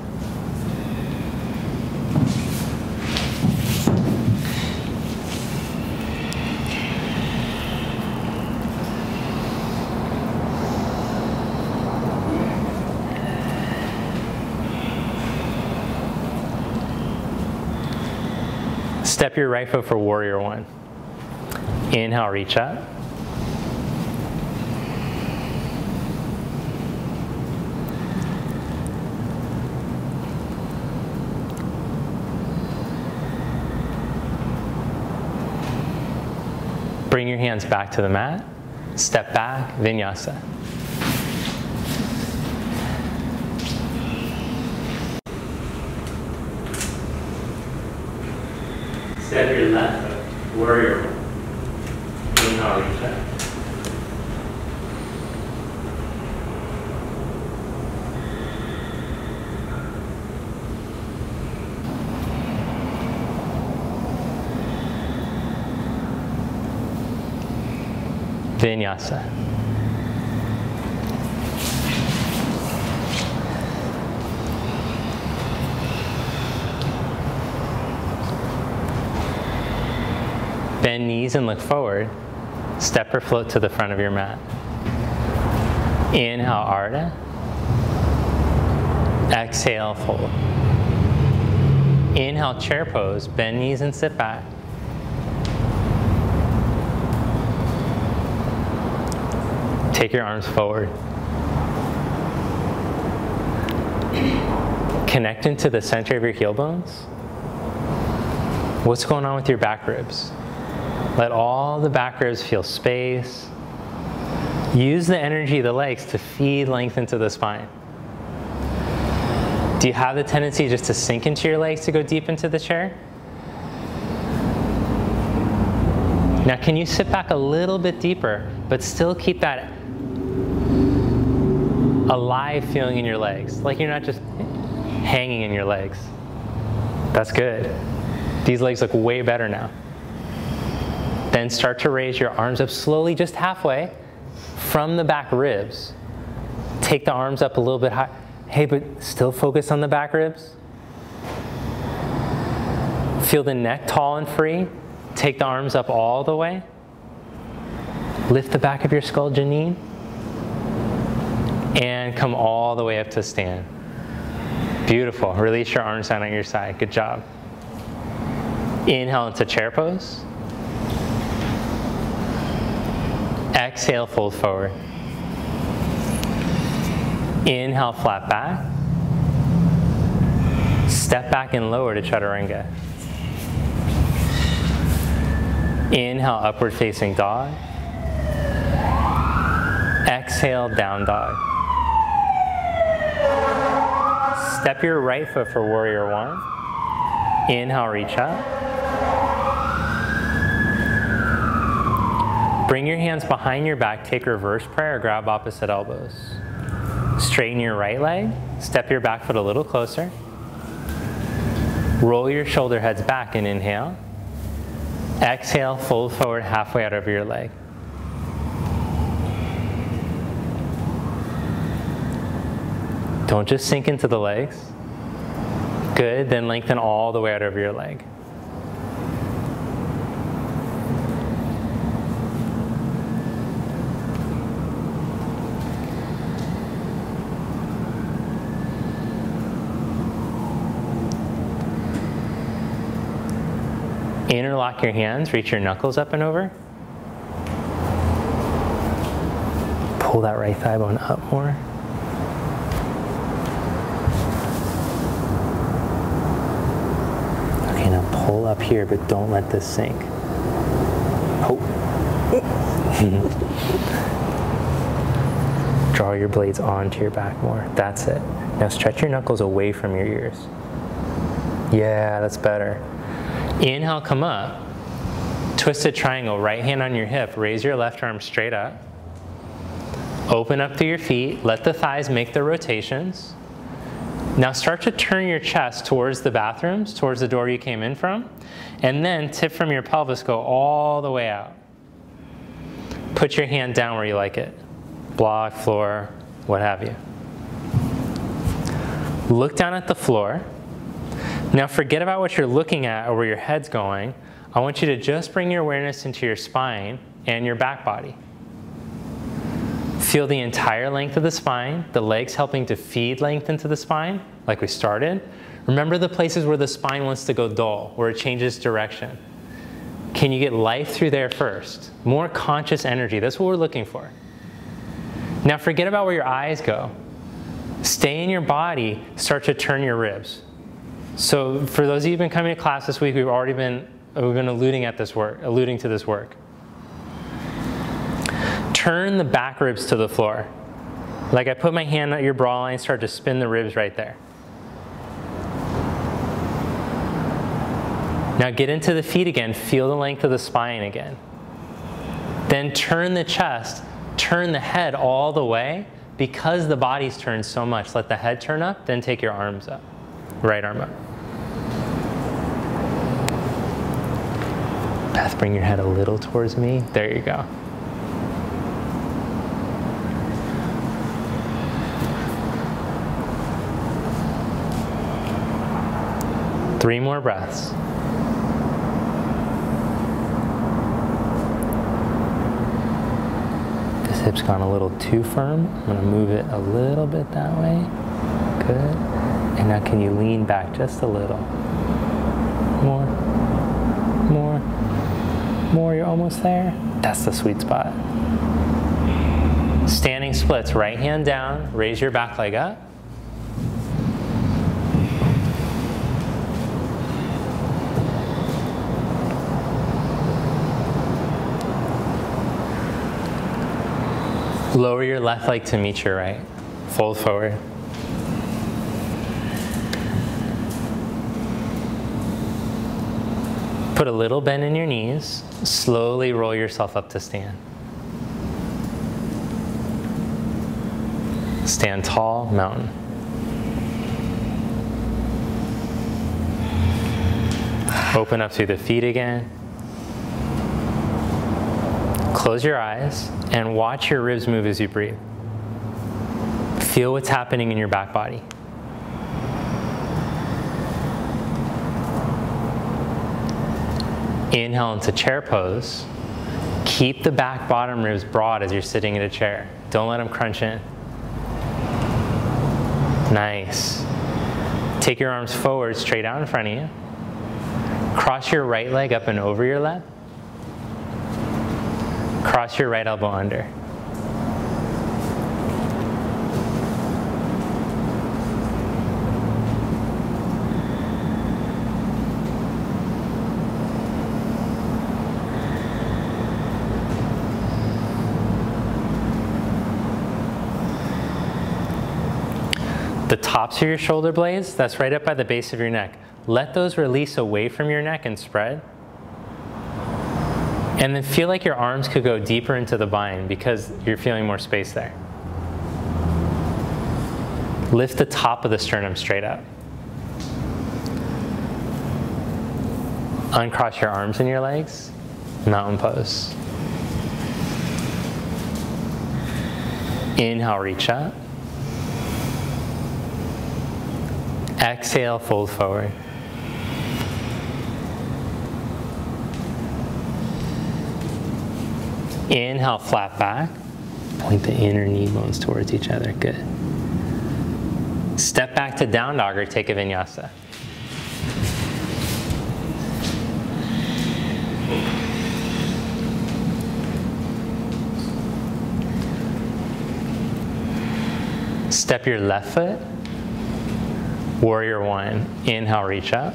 Step your right foot for warrior one. Inhale, reach up. Bring your hands back to the mat. Step back, vinyasa. Step your left foot, warrior one. Inhale, reach up. Vinyasa. Bend knees and look forward. Step or float to the front of your mat. Inhale, Ardha. Exhale, fold. Inhale, chair pose. Bend knees and sit back. Take your arms forward. Connect into the center of your heel bones. What's going on with your back ribs? Let all the back ribs feel space. Use the energy of the legs to feed length into the spine. Do you have the tendency just to sink into your legs to go deep into the chair? Now can you sit back a little bit deeper, but still keep that alive feeling in your legs, like you're not just hanging in your legs. That's good. These legs look way better now. Then start to raise your arms up slowly, just halfway from the back ribs. Take the arms up a little bit high. Hey, but still focus on the back ribs. Feel the neck tall and free. Take the arms up all the way. Lift the back of your skull, Janine. And come all the way up to stand. Beautiful. Release your arms down on your side. Good job. Inhale into chair pose. Exhale, fold forward. Inhale, flat back. Step back and lower to chaturanga. Inhale, upward facing dog. Exhale, down dog. Step your right foot for warrior one. Inhale, reach up. Bring your hands behind your back, take reverse prayer, grab opposite elbows. Straighten your right leg, step your back foot a little closer. Roll your shoulder heads back and inhale. Exhale, fold forward halfway out over your leg. Don't just sink into the legs. Good, then lengthen all the way out over your leg. Interlock your hands, reach your knuckles up and over. Pull that right thigh bone up more. Okay, now pull up here, but don't let this sink. Oh. Draw your blades onto your back more. That's it. Now stretch your knuckles away from your ears. Yeah, that's better. Inhale, come up. Twisted triangle, right hand on your hip. Raise your left arm straight up. Open up through your feet. Let the thighs make the rotations. Now start to turn your chest towards the bathrooms, towards the door you came in from. And then tip from your pelvis, go all the way out. Put your hand down where you like it. Block, floor, what have you. Look down at the floor. Now forget about what you're looking at or where your head's going. I want you to just bring your awareness into your spine and your back body. Feel the entire length of the spine, the legs helping to feed length into the spine, like we started. Remember the places where the spine wants to go dull, where it changes direction. Can you get life through there first? More conscious energy, that's what we're looking for. Now forget about where your eyes go. Stay in your body, start to turn your ribs. So for those of you who've been coming to class this week, we've been alluding to this work. Turn the back ribs to the floor. Like I put my hand at your bra line, start to spin the ribs right there. Now get into the feet again, feel the length of the spine again. Then turn the chest, turn the head all the way. Because the body's turned so much, let the head turn up, then take your arms up. Right arm up. Beth, bring your head a little towards me. There you go. Three more breaths. This hip's gone a little too firm. I'm going to move it a little bit that way. Good. And now can you lean back just a little? More, more, more, you're almost there. That's the sweet spot. Standing splits, right hand down, raise your back leg up. Lower your left leg to meet your right. Fold forward. Put a little bend in your knees. Slowly roll yourself up to stand. Stand tall, mountain. Open up through the feet again. Close your eyes and watch your ribs move as you breathe. Feel what's happening in your back body. Inhale into chair pose. Keep the back bottom ribs broad as you're sitting in a chair. Don't let them crunch in. Nice. Take your arms forward, straight out in front of you. Cross your right leg up and over your left. Cross your right elbow under. The top tops of your shoulder blades, that's right up by the base of your neck. Let those release away from your neck and spread. And then feel like your arms could go deeper into the bind because you're feeling more space there. Lift the top of the sternum straight up. Uncross your arms and your legs. Mountain pose. Inhale, reach up. Exhale, fold forward. Inhale, flat back. Point the inner knee bones towards each other. Good. Step back to down dog or take a vinyasa. Step your left foot. Warrior one. Inhale, reach up.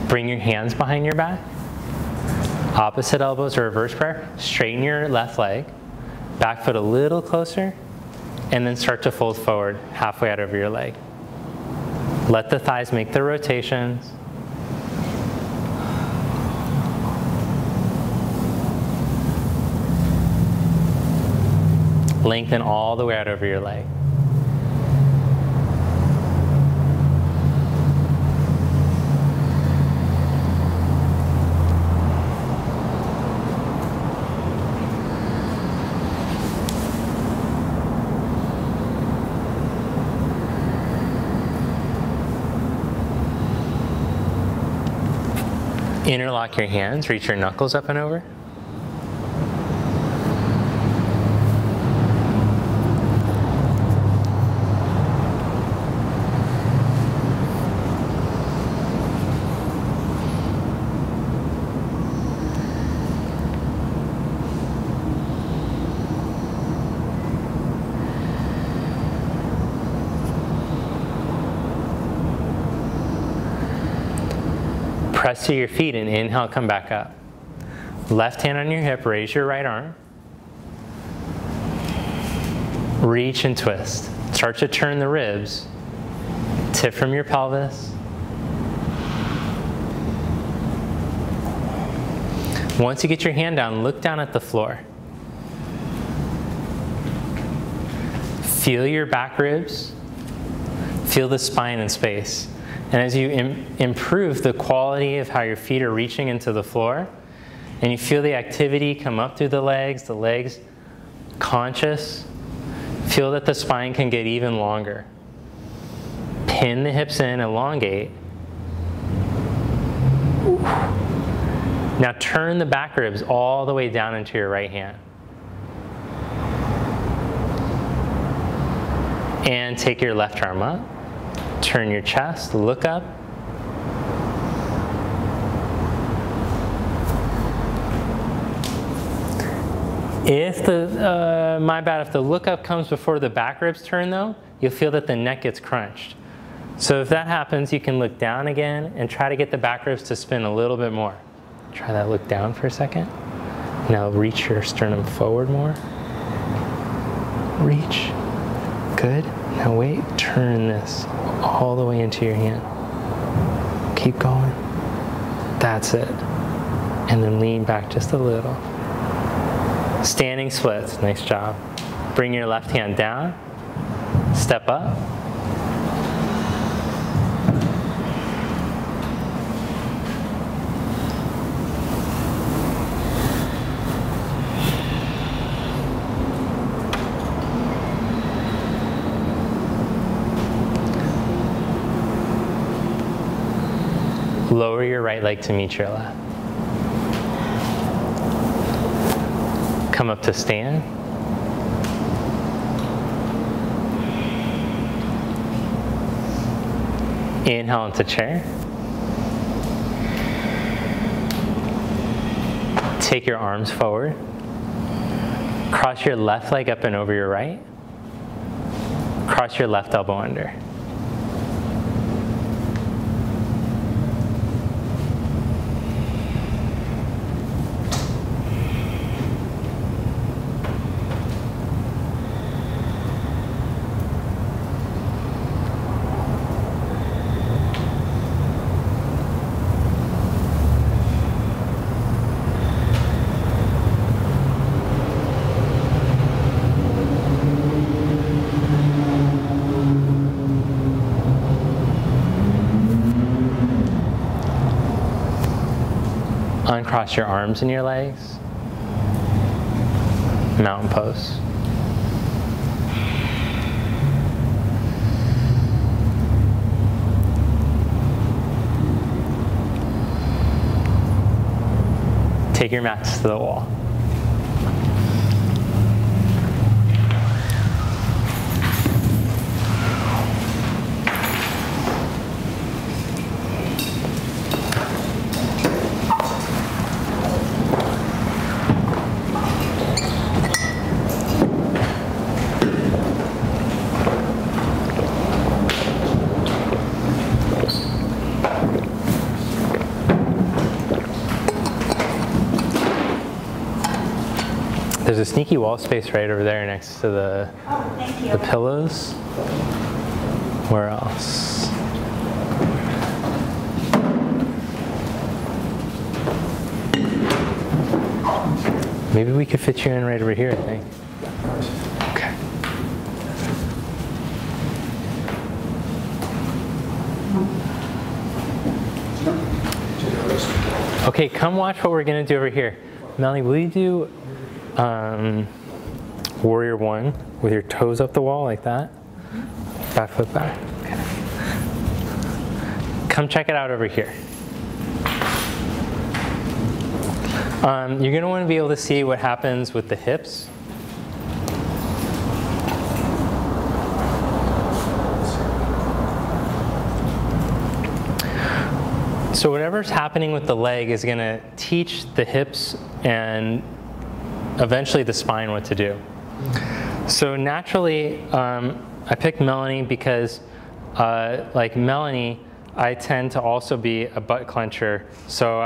Bring your hands behind your back. Opposite elbows or reverse prayer. Straighten your left leg. Back foot a little closer. And then start to fold forward halfway out over your leg. Let the thighs make the rotations. Lengthen all the way out over your leg. Interlock your hands, reach your knuckles up and over. Press to your feet and inhale, come back up. Left hand on your hip, raise your right arm. Reach and twist. Start to turn the ribs. Tip from your pelvis. Once you get your hand down, look down at the floor. Feel your back ribs. Feel the spine and space. And as you improve the quality of how your feet are reaching into the floor, and you feel the activity come up through the legs conscious, feel that the spine can get even longer. Pin the hips in, elongate. Now turn the back ribs all the way down into your right hand. And take your left arm up. Turn your chest, look up. If if the look up comes before the back ribs turn though, you'll feel that the neck gets crunched. So if that happens, you can look down again and try to get the back ribs to spin a little bit more. Try that look down for a second. Now reach your sternum forward more. Reach. Good. Now wait, turn this all the way into your hand. Keep going. That's it. And then lean back just a little. Standing splits, nice job. Bring your left hand down, step up. Lower your right leg to meet your left. Come up to stand. Inhale into chair. Take your arms forward. Cross your left leg up and over your right. Cross your left elbow under. uncross your arms and your legs. Mountain pose. Take your mats to the wall. There's a sneaky wall space right over there next to the, the pillows. Where else? Maybe we could fit you in right over here, I think. Okay. Okay, come watch what we're going to do over here. Melanie, will you do Warrior One with your toes up the wall like that? Back foot back. Okay. Come check it out over here. You're going to want to be able to see what happens with the hips. So whatever's happening with the leg is going to teach the hips and eventually the spine what to do. So naturally, I picked Melanie because, like Melanie, I tend to also be a butt clencher. So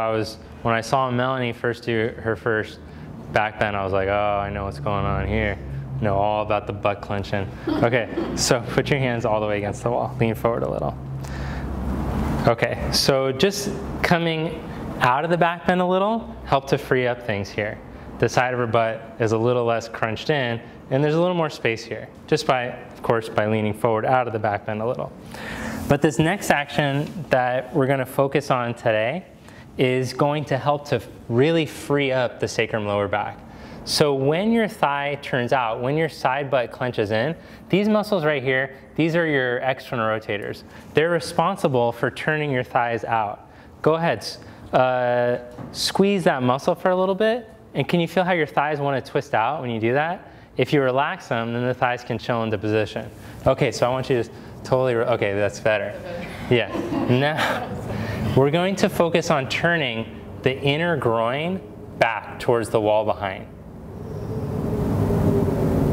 when I saw Melanie first do her first back bend, I was like, oh, I know what's going on here. I know all about the butt clenching. Okay, so put your hands all the way against the wall. Lean forward a little. Okay, so just coming out of the back bend a little, help to free up things here. The side of her butt is a little less crunched in, and there's a little more space here, just by, of course, by leaning forward out of the back bend a little. But this next action that we're going to focus on today is going to help to really free up the sacrum lower back. So when your thigh turns out, when your side butt clenches in, these muscles right here, these are your external rotators. They're responsible for turning your thighs out. Go ahead, squeeze that muscle for a little bit. And can you feel how your thighs want to twist out when you do that? If you relax them, then the thighs can chill into position. Okay, so I want you to just totally, okay, that's better. Yeah, now we're going to focus on turning the inner groin back towards the wall behind.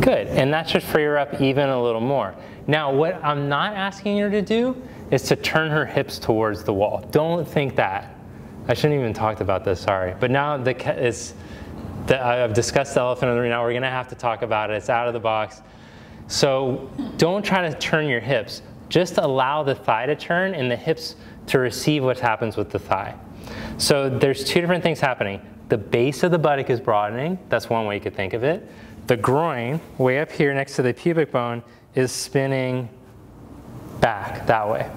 Good, and that should free her up even a little more. Now, what I'm not asking her to do is to turn her hips towards the wall. Don't think that. I shouldn't even talked about this, sorry. But now I've discussed the elephant in the room. Now we're going to have to talk about it. It's out of the box. So don't try to turn your hips. Just allow the thigh to turn and the hips to receive what happens with the thigh. So there's two different things happening. The base of the buttock is broadening. That's one way you could think of it. The groin, way up here next to the pubic bone, is spinning back that way.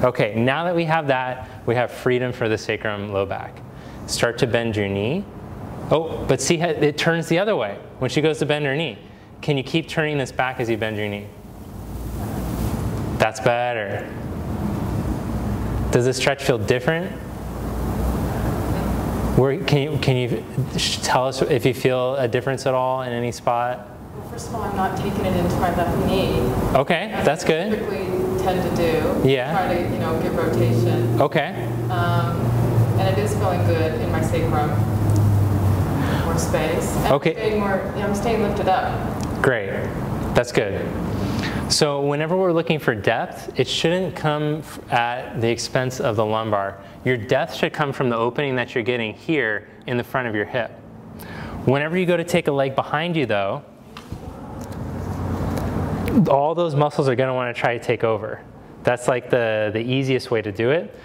Okay, now that we have that, we have freedom for the sacrum low back. Start to bend your knee. Oh, but see how it turns the other way when she goes to bend her knee. Can you keep turning this back as you bend your knee? That's better. Does the stretch feel different? Can you tell us if you feel a difference at all in any spot? Well, first of all, I'm not taking it into my left knee. Okay, that's good. Typically tend to do. Yeah. Try to give rotation. Okay. And it is feeling good in my sacrum. More space. And okay. I'm staying lifted up. Great. That's good. So whenever we're looking for depth, it shouldn't come at the expense of the lumbar. Your depth should come from the opening that you're getting here in the front of your hip. Whenever you go to take a leg behind you though, all those muscles are going to want to try to take over. That's like the easiest way to do it.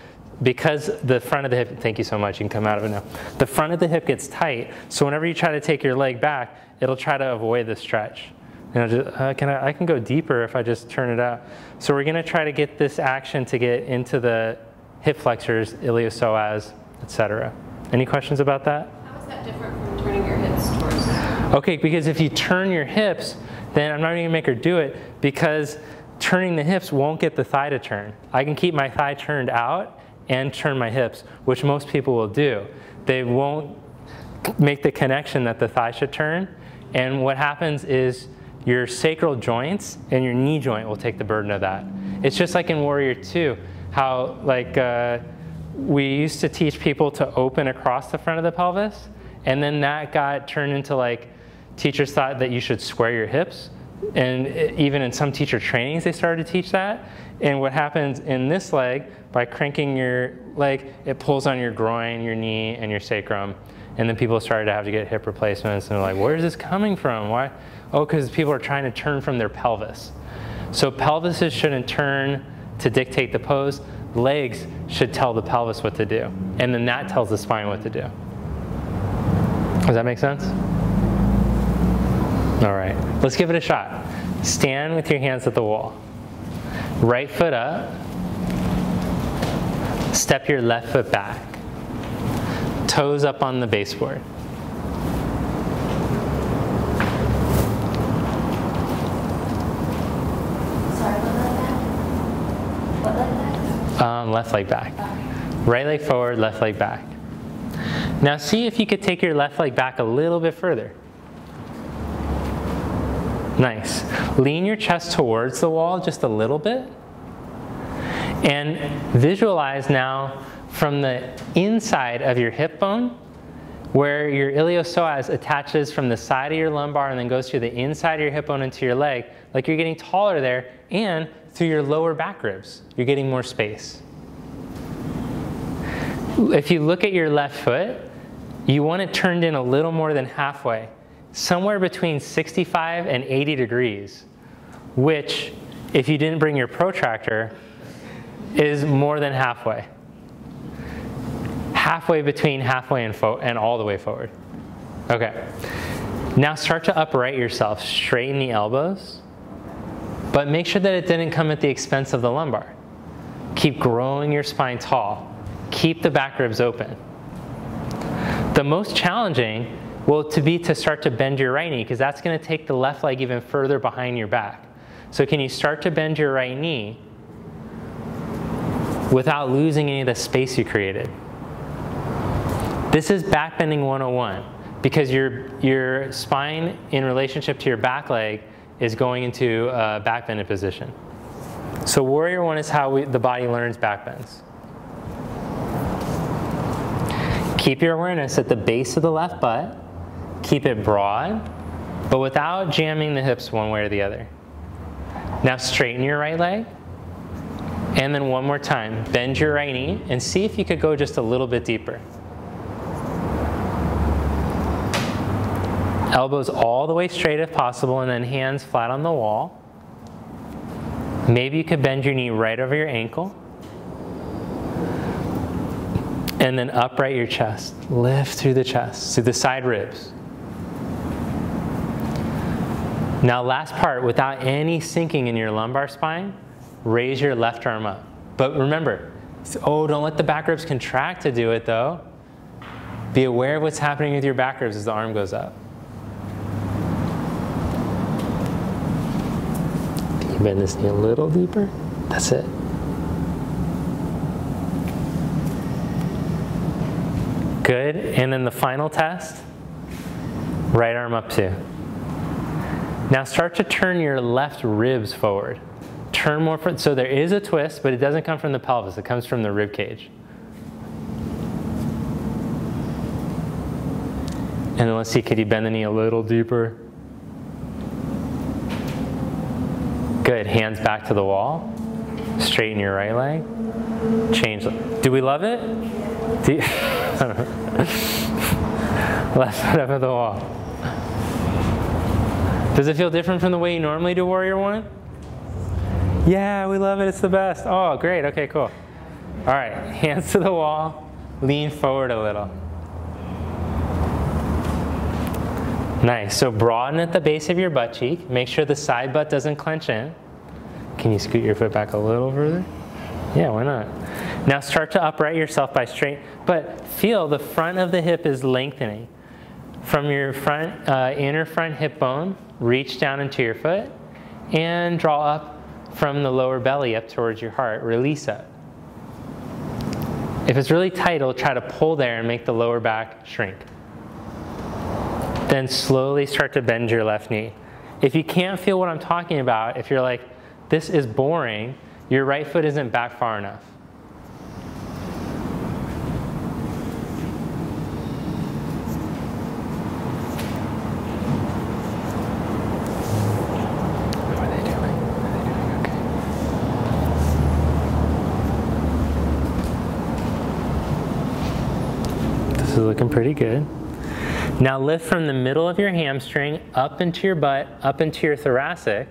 Because the front of the hip, thank you so much, you can come out of it now. The front of the hip gets tight, so whenever you try to take your leg back, it'll try to avoid the stretch. I can go deeper if I just turn it out. So we're gonna try to get this action to get into the hip flexors, iliopsoas, etc. Any questions about that? How is that different from turning your hips towards? Okay, because if you turn your hips, then I'm not even gonna make her do it, because turning the hips won't get the thigh to turn. I can keep my thigh turned out and turn my hips, which most people will do. They won't make the connection that the thigh should turn, and what happens is your sacral joints and your knee joint will take the burden of that. It's just like in Warrior 2, how like we used to teach people to open across the front of the pelvis, and then that got turned into like, teachers thought that you should square your hips, and even in some teacher trainings they started to teach that. And what happens in this leg, by cranking your leg, it pulls on your groin, your knee, and your sacrum. And then people started to have to get hip replacements, and they're like, where is this coming from? Why? Oh, because people are trying to turn from their pelvis. So pelvises shouldn't turn to dictate the pose. Legs should tell the pelvis what to do. And then that tells the spine what to do. Does that make sense? All right, let's give it a shot. Stand with your hands at the wall. Right foot up. Step your left foot back. Toes up on the baseboard. Sorry, what leg back? Left leg back. Right leg forward, left leg back. Now see if you could take your left leg back a little bit further. Nice. Lean your chest towards the wall just a little bit. And visualize now from the inside of your hip bone, where your iliopsoas attaches from the side of your lumbar and then goes through the inside of your hip bone into your leg, like you're getting taller there, and through your lower back ribs, you're getting more space. If you look at your left foot, you want it turned in a little more than halfway, somewhere between 65 and 80 degrees, which, if you didn't bring your protractor, is more than halfway. Halfway between halfway and all the way forward. Okay. Now start to upright yourself. Straighten the elbows, but make sure that it didn't come at the expense of the lumbar. Keep growing your spine tall. Keep the back ribs open. The most challenging will be to start to bend your right knee, because that's going to take the left leg even further behind your back. So can you start to bend your right knee without losing any of the space you created? This is backbending 101, because your spine in relationship to your back leg is going into a backbended position. So Warrior 1 is how the body learns backbends. Keep your awareness at the base of the left butt. Keep it broad, but without jamming the hips one way or the other. Now straighten your right leg. And then one more time, bend your right knee and see if you could go just a little bit deeper. Elbows all the way straight if possible, and then hands flat on the wall. Maybe you could bend your knee right over your ankle. And then upright your chest. Lift through the chest, through the side ribs. Now last part, without any sinking in your lumbar spine, raise your left arm up. But remember, don't let the back ribs contract to do it though. Be aware of what's happening with your back ribs as the arm goes up. Can you bend this knee a little deeper? That's it. Good, and then the final test, right arm up too. Now start to turn your left ribs forward. Turn more, so there is a twist, but it doesn't come from the pelvis, it comes from the rib cage. And then let's see, could you bend the knee a little deeper? Good, hands back to the wall. Straighten your right leg. Change. Do we love it? Left foot up at the wall. Does it feel different from the way you normally do Warrior 1? Yeah, we love it, it's the best. Oh, great, okay, cool. All right, hands to the wall, lean forward a little. Nice, so broaden at the base of your butt cheek. Make sure the side butt doesn't clench in. Can you scoot your foot back a little further? Yeah, why not? Now start to upright yourself by straight, but feel the front of the hip is lengthening. From your front, inner front hip bone, reach down into your foot and draw up from the lower belly up towards your heart. Release up. If it's really tight, it'll try to pull there and make the lower back shrink. Then slowly start to bend your left knee. If you can't feel what I'm talking about, if you're like, this is boring, your right foot isn't back far enough. What are they doing? Okay. This is looking pretty good. Now lift from the middle of your hamstring up into your butt, up into your thoracic.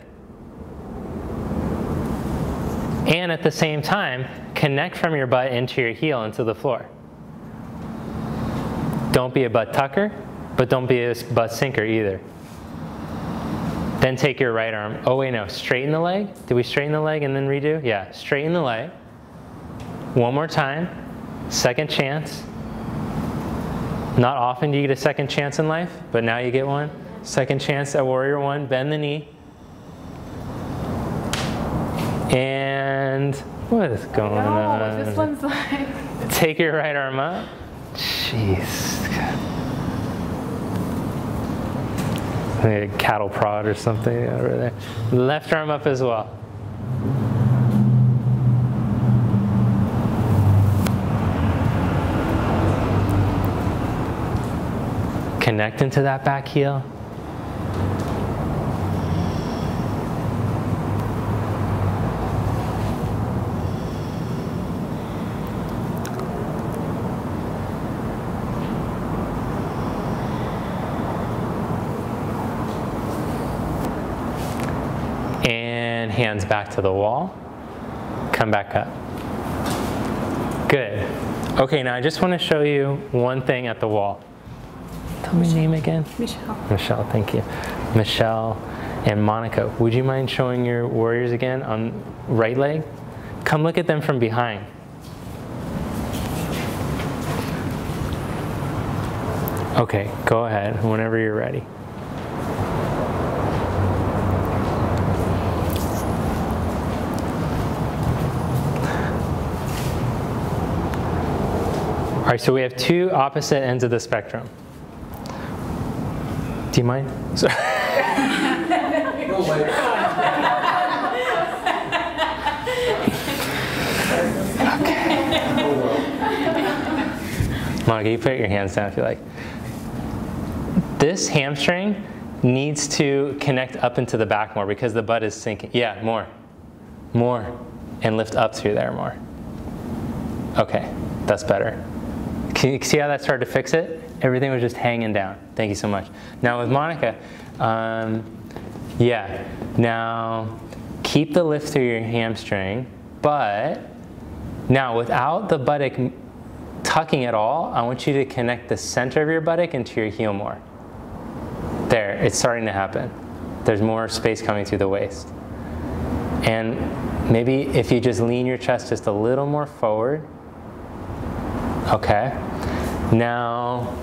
And at the same time, connect from your butt into your heel into the floor. Don't be a butt tucker, but don't be a butt sinker either. Then take your right arm. Oh wait, no, straighten the leg. Did we straighten the leg and then redo? Yeah, straighten the leg. One more time, second chance. Not often do you get a second chance in life, but now you get one. Second chance at warrior one, bend the knee. And what is going on? This one's like... Take your right arm up. Jeez. Like a cattle prod or something over there. Left arm up as well. Connect into that back heel. And hands back to the wall. Come back up. Good. Okay, now I just want to show you one thing at the wall. Tell me your name again. Michelle. Michelle, thank you. Michelle and Monica, would you mind showing your warriors again on right leg? Come look at them from behind. Okay, go ahead whenever you're ready. All right, so we have two opposite ends of the spectrum. Do you mind? Sorry. Monica, you put your hands down if you like. This hamstring needs to connect up into the back more because the butt is sinking. Yeah, more. More. And lift up through there more. Okay, that's better. Can you see how that started to fix it? Everything was just hanging down. Thank you so much. Now with Monica, yeah. Now keep the lift through your hamstring, but now without the buttock tucking at all, I want you to connect the center of your buttock into your heel more. There, it's starting to happen. There's more space coming through the waist. And maybe if you just lean your chest just a little more forward. Okay. Now,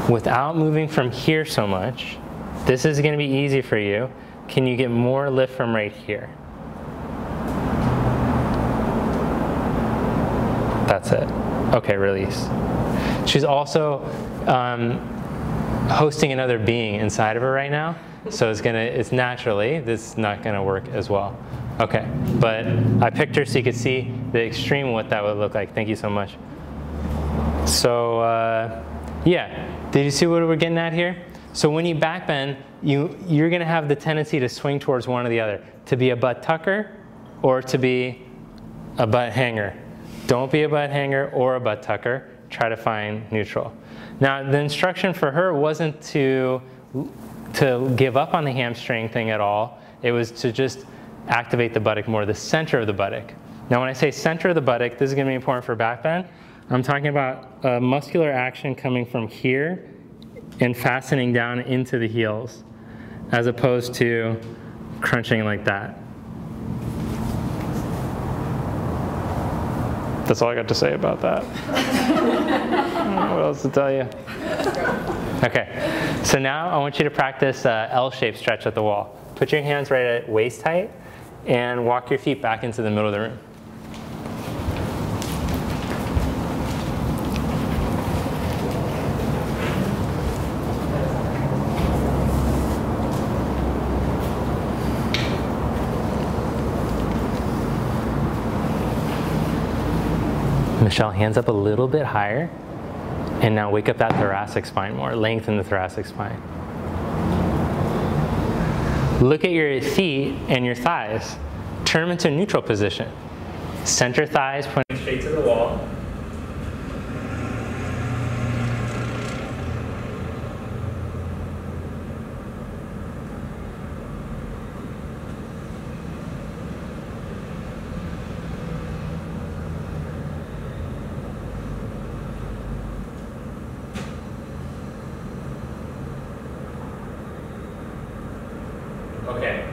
without moving from here so much, this is going to be easy for you. Can you get more lift from right here? That's it. Okay, release. She's also hosting another being inside of her right now, so it's naturally, this is not going to work as well. Okay, but I picked her so you could see the extreme what that would look like. Thank you so much. So, yeah, did you see what we're getting at here? So when you back bend, you're going to have the tendency to swing towards one or the other, to be a butt tucker or to be a butt hanger. Don't be a butt hanger or a butt tucker. Try to find neutral. Now, the instruction for her wasn't to give up on the hamstring thing at all. It was to just activate the buttock more, the center of the buttock. Now, when I say center of the buttock, this is going to be important for back bend. I'm talking about muscular action coming from here and fastening down into the heels, as opposed to crunching like that. That's all I got to say about that. What else to tell you? Okay, so now I want you to practice L-shaped stretch at the wall. Put your hands right at waist height and walk your feet back into the middle of the room. Michelle, hands up a little bit higher. And now wake up that thoracic spine more. Lengthen the thoracic spine. Look at your feet and your thighs. Turn them into a neutral position. Center thighs pointing straight to the wall. Okay,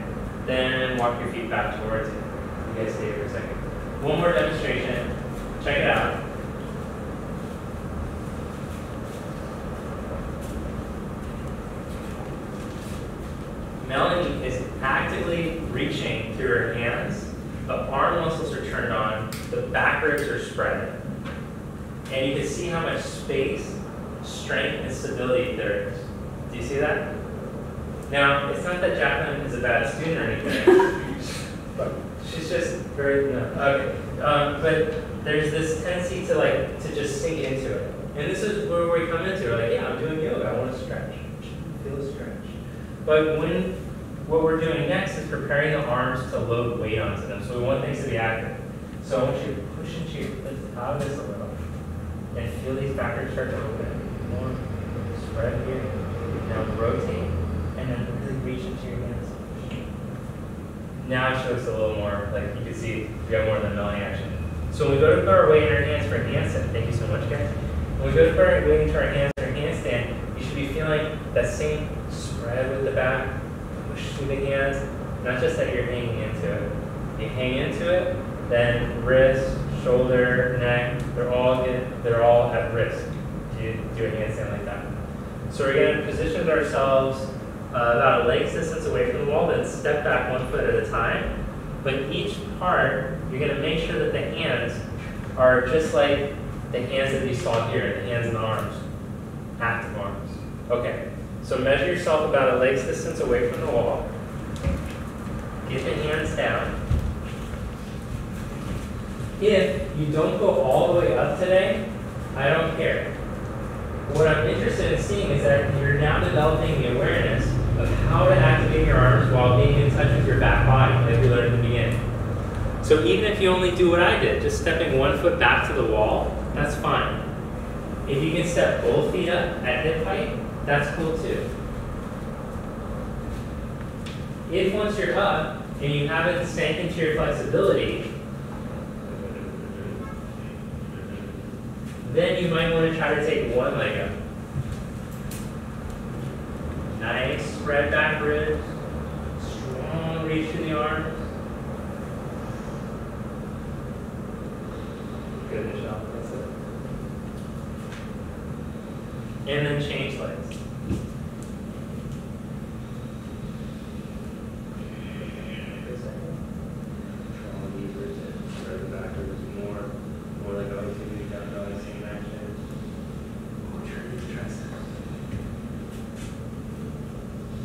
then walk your feet back towards you. You guys stay for a second. One more demonstration. Check it out. Melanie is actively reaching through her hands. The arm muscles are turned on. The back ribs are spread. And you can see how much space, strength, and stability there is. Do you see that? Now, it's not that Jacqueline is a bad student or anything, but she's just very, okay. But there's this tendency to just sink into it. And this is where we come into it. We're like, yeah, I'm doing yoga, I want to stretch. Feel the stretch. But what we're doing next is preparing the arms to load weight onto them. So we want things to be active. So I want you to push into your, let's out of this a little. And feel these back ribs start to open. More spread here. Now rotate. And then really reach into your hands. Now it shows a little more, like you can see, we have more than Melanie action. So when we go to put our weight in our hands for a handstand, thank you so much, guys. When we go to put our weight into our hands for a handstand, you should be feeling that same spread with the back, push through the hands, not just that you're hanging into it. You hang into it, then wrist, shoulder, neck, they're all at risk to do a handstand like that. So we're going to position ourselves about a leg's distance away from the wall, then step back 1 foot at a time. But each part, you're going to make sure that the hands are just like the hands that you saw here, the hands and the arms, active arms. Okay, so measure yourself about a leg's distance away from the wall. Get the hands down. If you don't go all the way up today, I don't care. What I'm interested in seeing is that you're now developing the awareness of how to activate your arms while being in touch with your back body, like we learned in the beginning. So even if you only do what I did, just stepping 1 foot back to the wall, that's fine. If you can step both feet up at hip height, that's cool too. If once you're up and you haven't sank into your flexibility, then you might want to try to take one leg up. Nice spread back ribs, strong reach through the arms. Good, Michelle, that's it. And then change legs.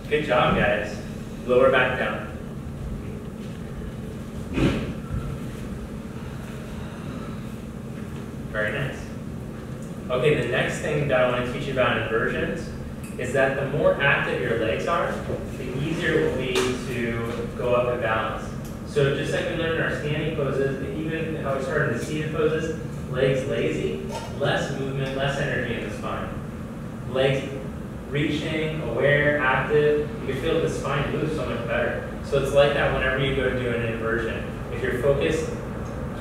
Good job, guys. Lower back down. Very nice. Okay, the next thing that I want to teach you about inversions is that the more active your legs are, the easier it will be to go up and balance. So just like we learned in our standing poses, even how we started in the seated poses, legs lazy, less movement, less energy in the spine. Legs reaching, aware, active, you can feel the spine move so much better. So it's like that whenever you go to do an inversion. If you're focused,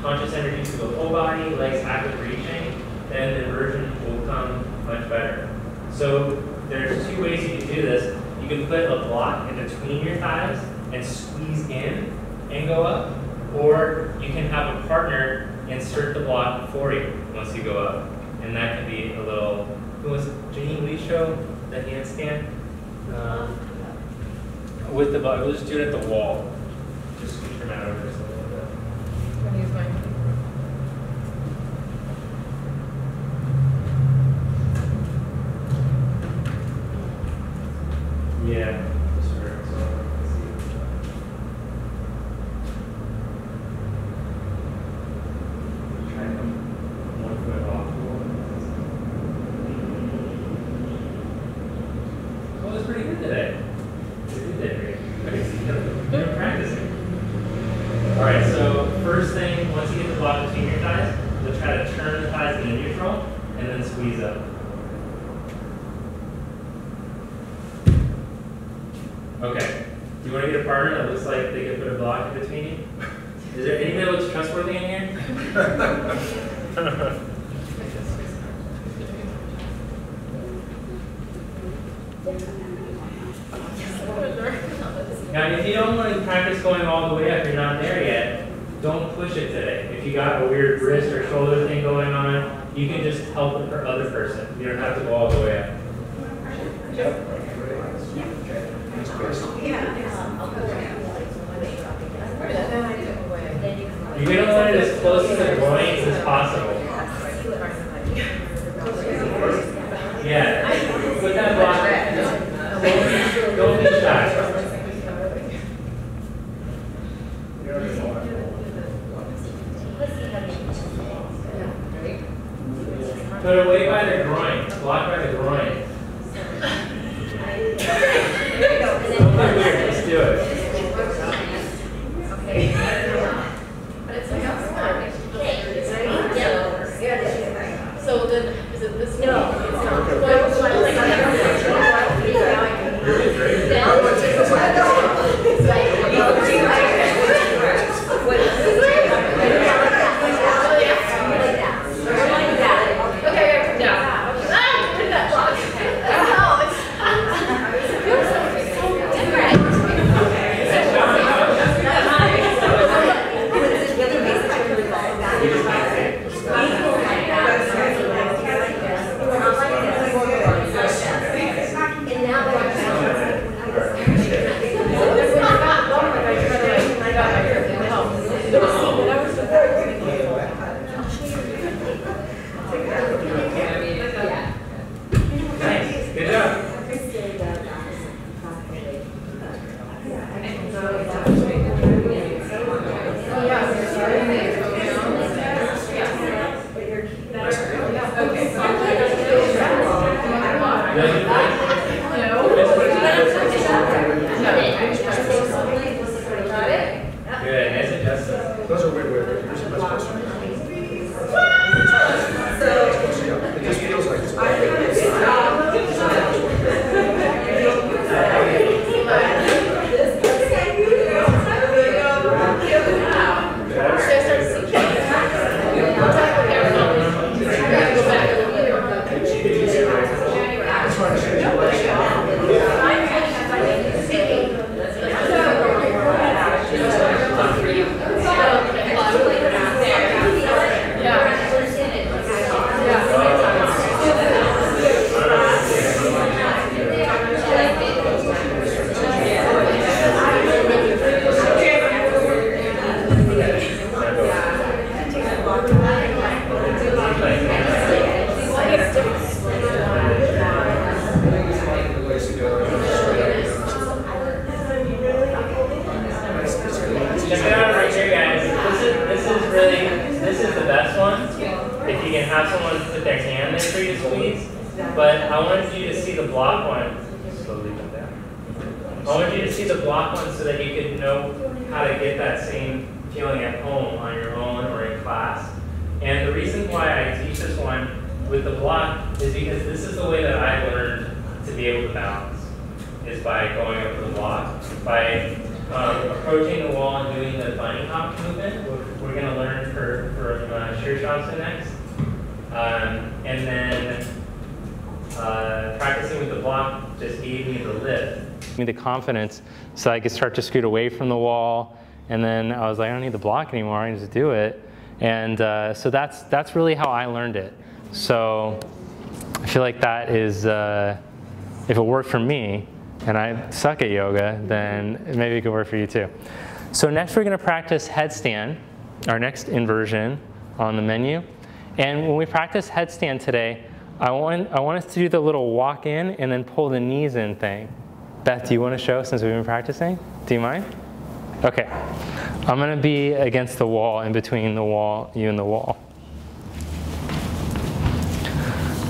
conscious energy to the whole body, legs active reaching, then the inversion will come much better. So there's two ways you can do this. You can put a block in between your thighs and squeeze in and go up, or you can have a partner insert the block for you once you go up. And that can be a little, who was it, Janine Lee show, the handstand? With the block, we'll just do it at the wall. Just scoot your mat over just a little bit. When he's going. Yeah, sure. So, let's see. Try to come 1 foot off. Well, that's pretty good today. You did great. You're practicing. All right, so first thing, once you get the block between your thighs, you'll try to turn the thighs into neutral and then squeeze up. Okay. Do you want to get a partner that looks like they could put a block in between you? Is there anybody that looks trustworthy in here? Now, if you don't want to practice going all the way up, you're not there yet, don't push it today. If you got a weird wrist or shoulder thing going on, you can just help the other person. You don't have to go all the way up. You're going to want it as close to the groin as possible. Yeah, put that block. Don't be shy. Put it away by the groin. Block by the groin. Don't be weird. Let's do it. So then, is it this? No. have someone put their hand there for you to squeeze, but I wanted you to see the block one. Slowly come down. I wanted you to see the block one so that you could know how to get that same feeling at home on your own or in class. And the reason why I teach this one with the block is because this is the way that I learned to be able to balance, is by going up to the block, by approaching the wall and doing the bunny hop movement. We're going to learn for Shirshasa next. And then practicing with the block just gave me the lift. Gave me the confidence so I could start to scoot away from the wall. And then I was like, I don't need the block anymore, I can just do it. And so that's really how I learned it. So I feel like that is, if it worked for me, and I suck at yoga, then maybe it could work for you too. So next we're going to practice headstand, our next inversion on the menu. And when we practice headstand today, I want us to do the little walk in and then pull the knees in thing. Beth, do you want to show since we've been practicing? Do you mind? Okay. I'm going to be against the wall, in between the wall, you and the wall.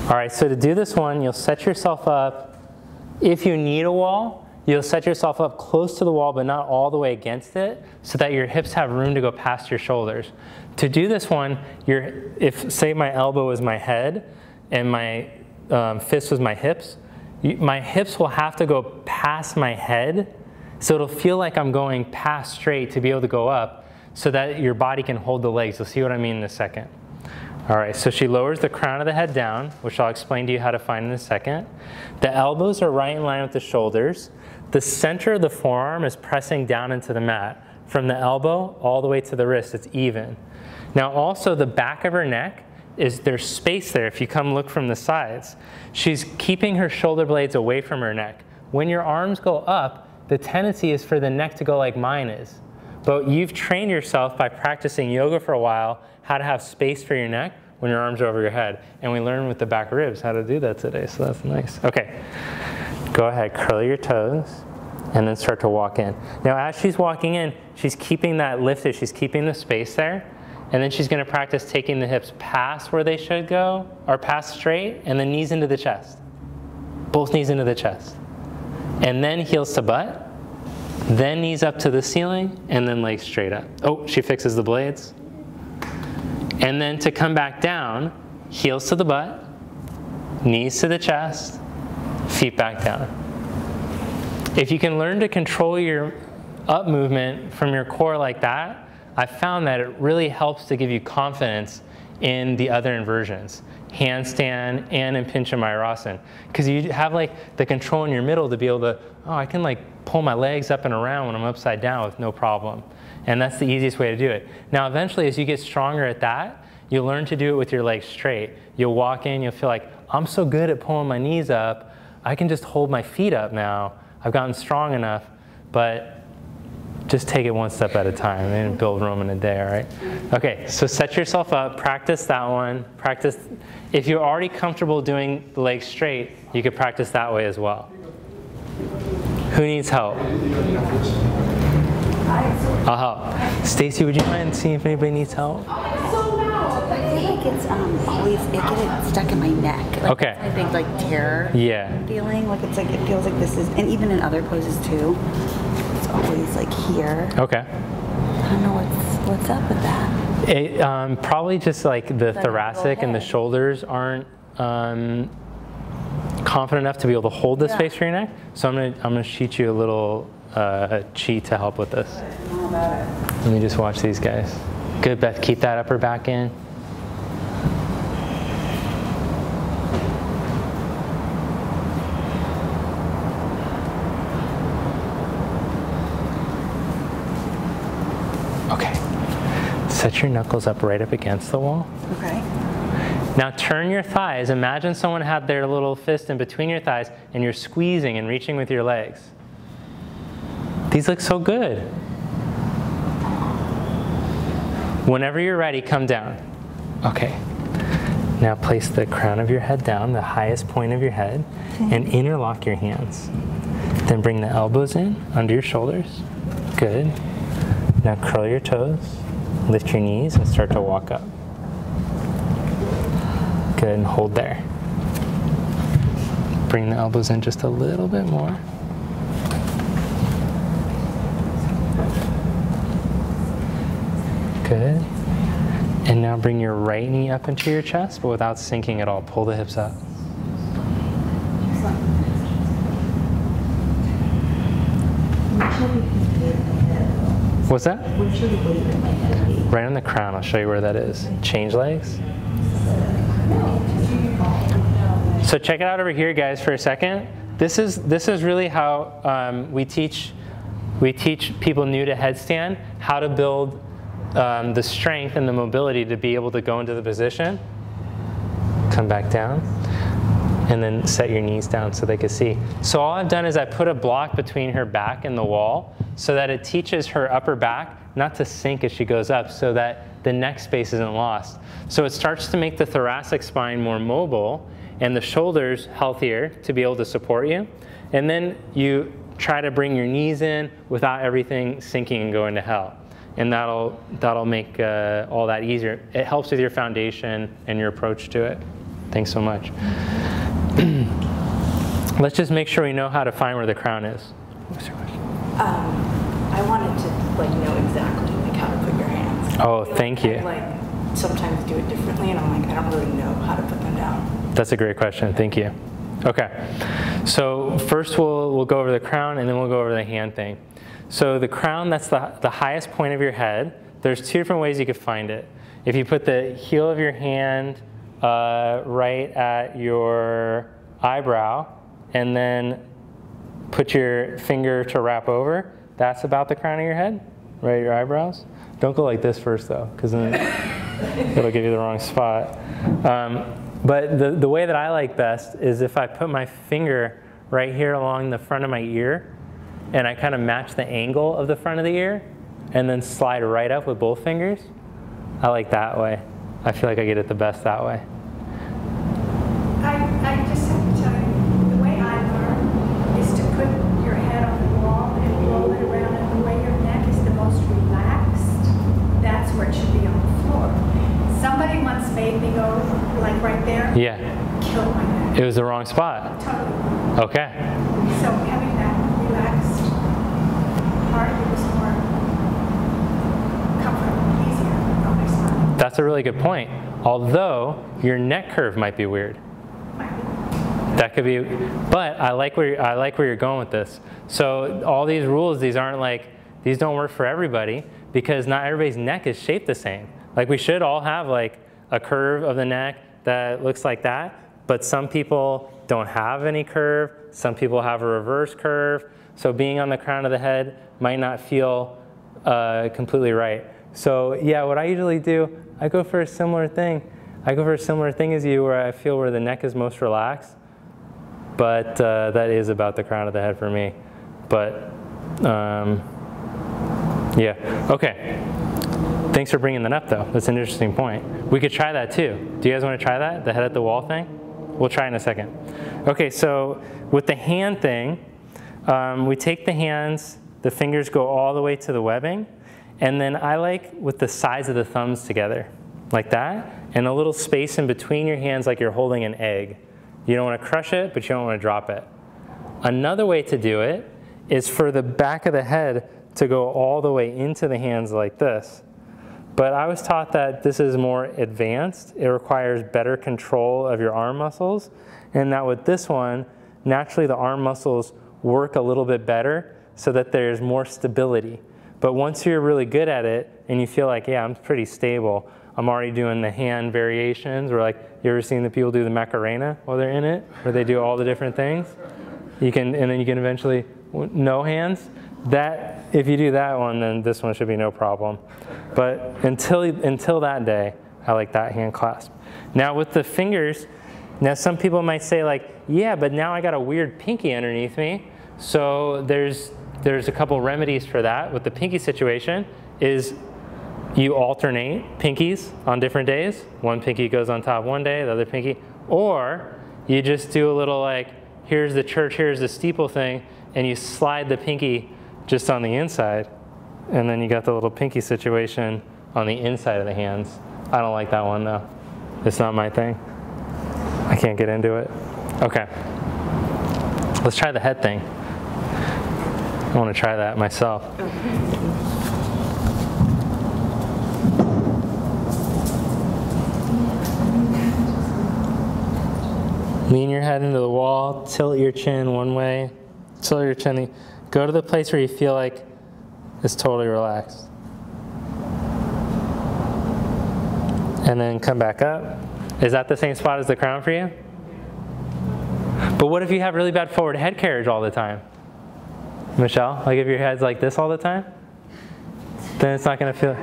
All right, so to do this one, you'll set yourself up. If you need a wall, you'll set yourself up close to the wall, but not all the way against it, so that your hips have room to go past your shoulders. To do this one, if say my elbow is my head and my fist was my hips will have to go past my head, so it'll feel like I'm going past straight to be able to go up, so that your body can hold the legs. You'll see what I mean in a second. All right, so she lowers the crown of the head down, which I'll explain to you how to find in a second. The elbows are right in line with the shoulders. The center of the forearm is pressing down into the mat. From the elbow all the way to the wrist, it's even. Now also the back of her neck, there's space there if you come look from the sides. She's keeping her shoulder blades away from her neck. When your arms go up, the tendency is for the neck to go like mine is. But you've trained yourself by practicing yoga for a while how to have space for your neck when your arms are over your head. And we learned with the back ribs how to do that today, so that's nice. Okay, go ahead, curl your toes, and then start to walk in. Now as she's walking in, she's keeping that lifted, she's keeping the space there, and then she's gonna practice taking the hips past where they should go, or past straight, and then knees into the chest. Both knees into the chest. And then heels to butt, then knees up to the ceiling, and then legs straight up. Oh, she fixes the blades. And then to come back down, heels to the butt, knees to the chest, feet back down. If you can learn to control your up movement from your core like that, I've found that it really helps to give you confidence in the other inversions, handstand and in Pincha Mayurasana. Because you have like the control in your middle to be able to, oh, I can like pull my legs up and around when I'm upside down with no problem. And that's the easiest way to do it. Now eventually as you get stronger at that, you'll learn to do it with your legs straight. You'll walk in, you'll feel like, I'm so good at pulling my knees up, I can just hold my feet up now. I've gotten strong enough, but just take it one step at a time and build Rome in a day, all right? Okay, so set yourself up, practice that one, practice. If you're already comfortable doing the legs straight, you could practice that way as well. Who needs help? I'll help. Stacy, would you mind seeing if anybody needs help? I feel like it's always, it gets stuck in my neck. Like, okay. I think like terror feeling, like it's like, it feels like this is, and even in other poses too, it's always like here. Okay. I don't know what's up with that. It, probably just like the thoracic and the shoulders aren't confident enough to be able to hold the space for your neck. So I'm gonna sheet you a little cheat to help with this. Let me just watch these guys. Good, Beth, keep that upper back in. Okay, set your knuckles up right up against the wall. Okay. Now turn your thighs. Imagine someone had their little fist in between your thighs and you're squeezing and reaching with your legs. These look so good. Whenever you're ready, come down. Okay. Now place the crown of your head down, the highest point of your head, and interlock your hands. Then bring the elbows in under your shoulders. Good. Now curl your toes, lift your knees, and start to walk up. Good, and hold there. Bring the elbows in just a little bit more. Good. And now bring your right knee up into your chest, but without sinking at all. Pull the hips up. What's that? Right on the crown. I'll show you where that is. Change legs. So check it out over here, guys, for a second. This is really how we teach people new to headstand how to build the strength and the mobility to be able to go into the position. Come back down. And then set your knees down so they can see. So all I've done is I put a block between her back and the wall so that it teaches her upper back not to sink as she goes up so that the neck space isn't lost. So it starts to make the thoracic spine more mobile and the shoulders healthier to be able to support you. And then you try to bring your knees in without everything sinking and going to hell. And that'll make all that easier. It helps with your foundation and your approach to it. Thanks so much. Let's just make sure we know how to find where the crown is. What's your question? I wanted to know exactly how to put your hands. Oh, thank you. I sometimes do it differently, and I'm like, I don't really know how to put them down. That's a great question. Thank you. Okay. So first we'll go over the crown, and then we'll go over the hand thing. So the crown, that's the highest point of your head. There's two different ways you could find it. If you put the heel of your hand right at your eyebrow and then put your finger to wrap over, that's about the crown of your head, right at your eyebrows. Don't go like this first though, because then it'll give you the wrong spot. But the way that I like best is if I put my finger right here along the front of my ear and I kind of match the angle of the front of the ear and then slide right up with both fingers. I like that way. I feel like I get it the best that way. I just have to tell you, the way I learn is to put your head on the wall and roll it around, and the way your neck is the most relaxed, that's where it should be on the floor. Somebody once made me go like right there. Yeah. Killed my neck. It was the wrong spot. Totally. Okay. So having that relaxed part of it was more comfortable, easier on my spine. That's a really good point. Although your neck curve might be weird. That could be, but I like where you're going with this. So all these rules, these don't work for everybody because not everybody's neck is shaped the same. Like we should all have like a curve of the neck that looks like that, but some people don't have any curve. Some people have a reverse curve. So being on the crown of the head might not feel completely right. So yeah, what I usually do, I go for a similar thing. I go for a similar thing as you where I feel where the neck is most relaxed. But that is about the crown of the head for me. But yeah, okay. Thanks for bringing that up though. That's an interesting point. We could try that too. Do you guys want to try that? The head at the wall thing? We'll try in a second. Okay, so with the hand thing, we take the hands, the fingers go all the way to the webbing, and then I like with the sides of the thumbs together, like that, and a little space in between your hands like you're holding an egg. You don't want to crush it, but you don't want to drop it. Another way to do it is for the back of the head to go all the way into the hands like this. But I was taught that this is more advanced. It requires better control of your arm muscles, and that with this one, naturally the arm muscles work a little bit better so that there's more stability. But once you're really good at it and you feel like, yeah, I'm pretty stable, I'm already doing the hand variations, or like, you ever seen the people do the Macarena while they're in it, where they do all the different things? You can, and then you can eventually, no hands. That, if you do that one, then this one should be no problem. But until that day, I like that hand clasp. Now with the fingers, now some people might say like, yeah, but now I got a weird pinky underneath me. So there's a couple remedies for that. With the pinky situation is you alternate pinkies on different days. One pinky goes on top one day, the other pinky. Or you just do a little like, here's the church, here's the steeple thing, and you slide the pinky just on the inside. And then you got the little pinky situation on the inside of the hands. I don't like that one though. It's not my thing. I can't get into it. Okay. Let's try the head thing. I want to try that myself. Lean your head into the wall, tilt your chin one way, tilt your chin, go to the place where you feel like it's totally relaxed. And then come back up. Is that the same spot as the crown for you? But what if you have really bad forward head carriage all the time? Michelle, like if your head's like this all the time, then it's not going to feel.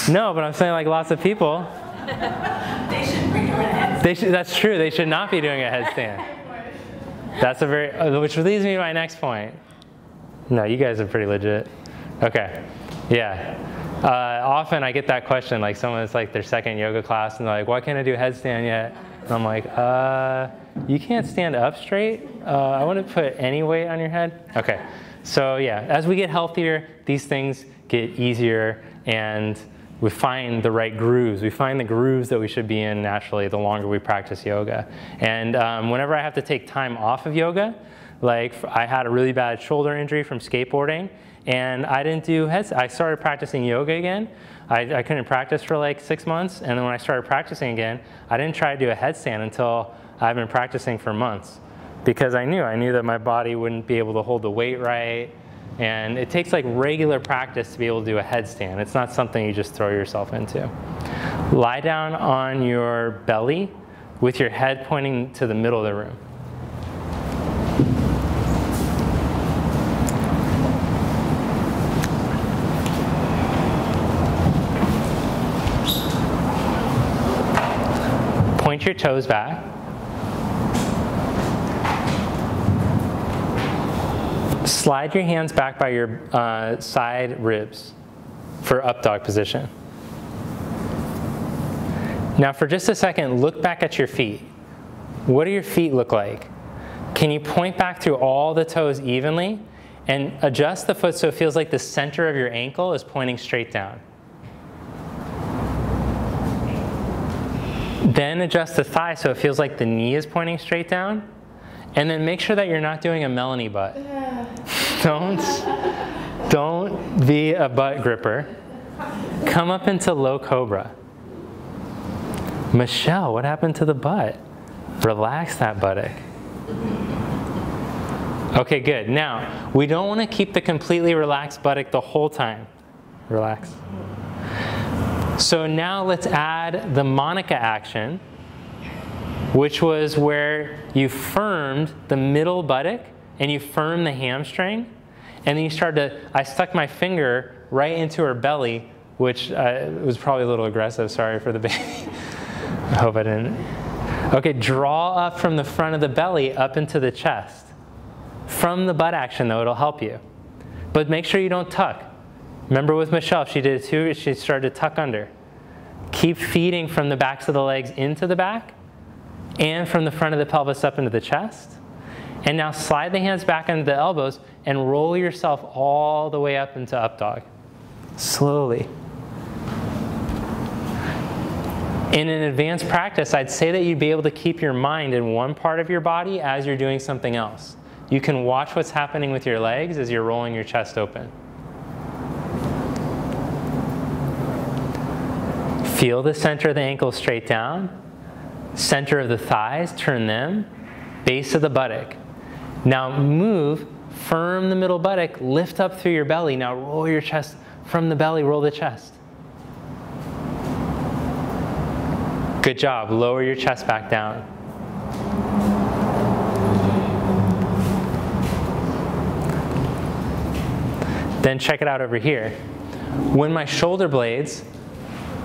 No, but I'm saying like lots of people. They should be doing it. That's true. They should not be doing a headstand. That's a very, which leads me to my next point. No, you guys are pretty legit. Okay, yeah. Often I get that question, like someone's like their second yoga class and they're like, why can't I do a headstand yet? And I'm like, you can't stand up straight? I wouldn't put any weight on your head. Okay, so yeah, as we get healthier, these things get easier and we find the right grooves. We find the grooves that we should be in naturally the longer we practice yoga. And whenever I have to take time off of yoga, like I had a really bad shoulder injury from skateboarding and I didn't do I started practicing yoga again. I couldn't practice for like 6 months, and then when I started practicing again, I didn't try to do a headstand until I've been practicing for months because I knew that my body wouldn't be able to hold the weight right. And it takes like regular practice to be able to do a headstand. It's not something you just throw yourself into. Lie down on your belly with your head pointing to the middle of the room. Point your toes back. Slide your hands back by your side ribs for up dog position. Now for just a second, look back at your feet. What do your feet look like? Can you point back through all the toes evenly and adjust the foot so it feels like the center of your ankle is pointing straight down? Then adjust the thigh so it feels like the knee is pointing straight down. And then make sure that you're not doing a Melanie butt. Don't be a butt gripper. Come up into low cobra. Michelle, what happened to the butt? Relax that buttock. Okay, good. Now, we don't want to keep the completely relaxed buttock the whole time. Relax. So now let's add the Monica action, which was where you firmed the middle buttock and you firmed the hamstring. And then you started to, I stuck my finger right into her belly, which was probably a little aggressive, sorry for the baby. I hope I didn't. Okay, draw up from the front of the belly up into the chest. From the butt action though, it'll help you. But make sure you don't tuck. Remember with Michelle, she did it too, she started to tuck under. Keep feeding from the backs of the legs into the back and from the front of the pelvis up into the chest. And now slide the hands back under the elbows and roll yourself all the way up into up dog. Slowly. In an advanced practice, I'd say that you'd be able to keep your mind in one part of your body as you're doing something else. You can watch what's happening with your legs as you're rolling your chest open. Feel the center of the ankle straight down. Center of the thighs, turn them. Base of the buttock. Now move, firm the middle buttock, lift up through your belly. Now roll your chest from the belly, roll the chest. Good job, lower your chest back down. Then check it out over here. When my shoulder blades,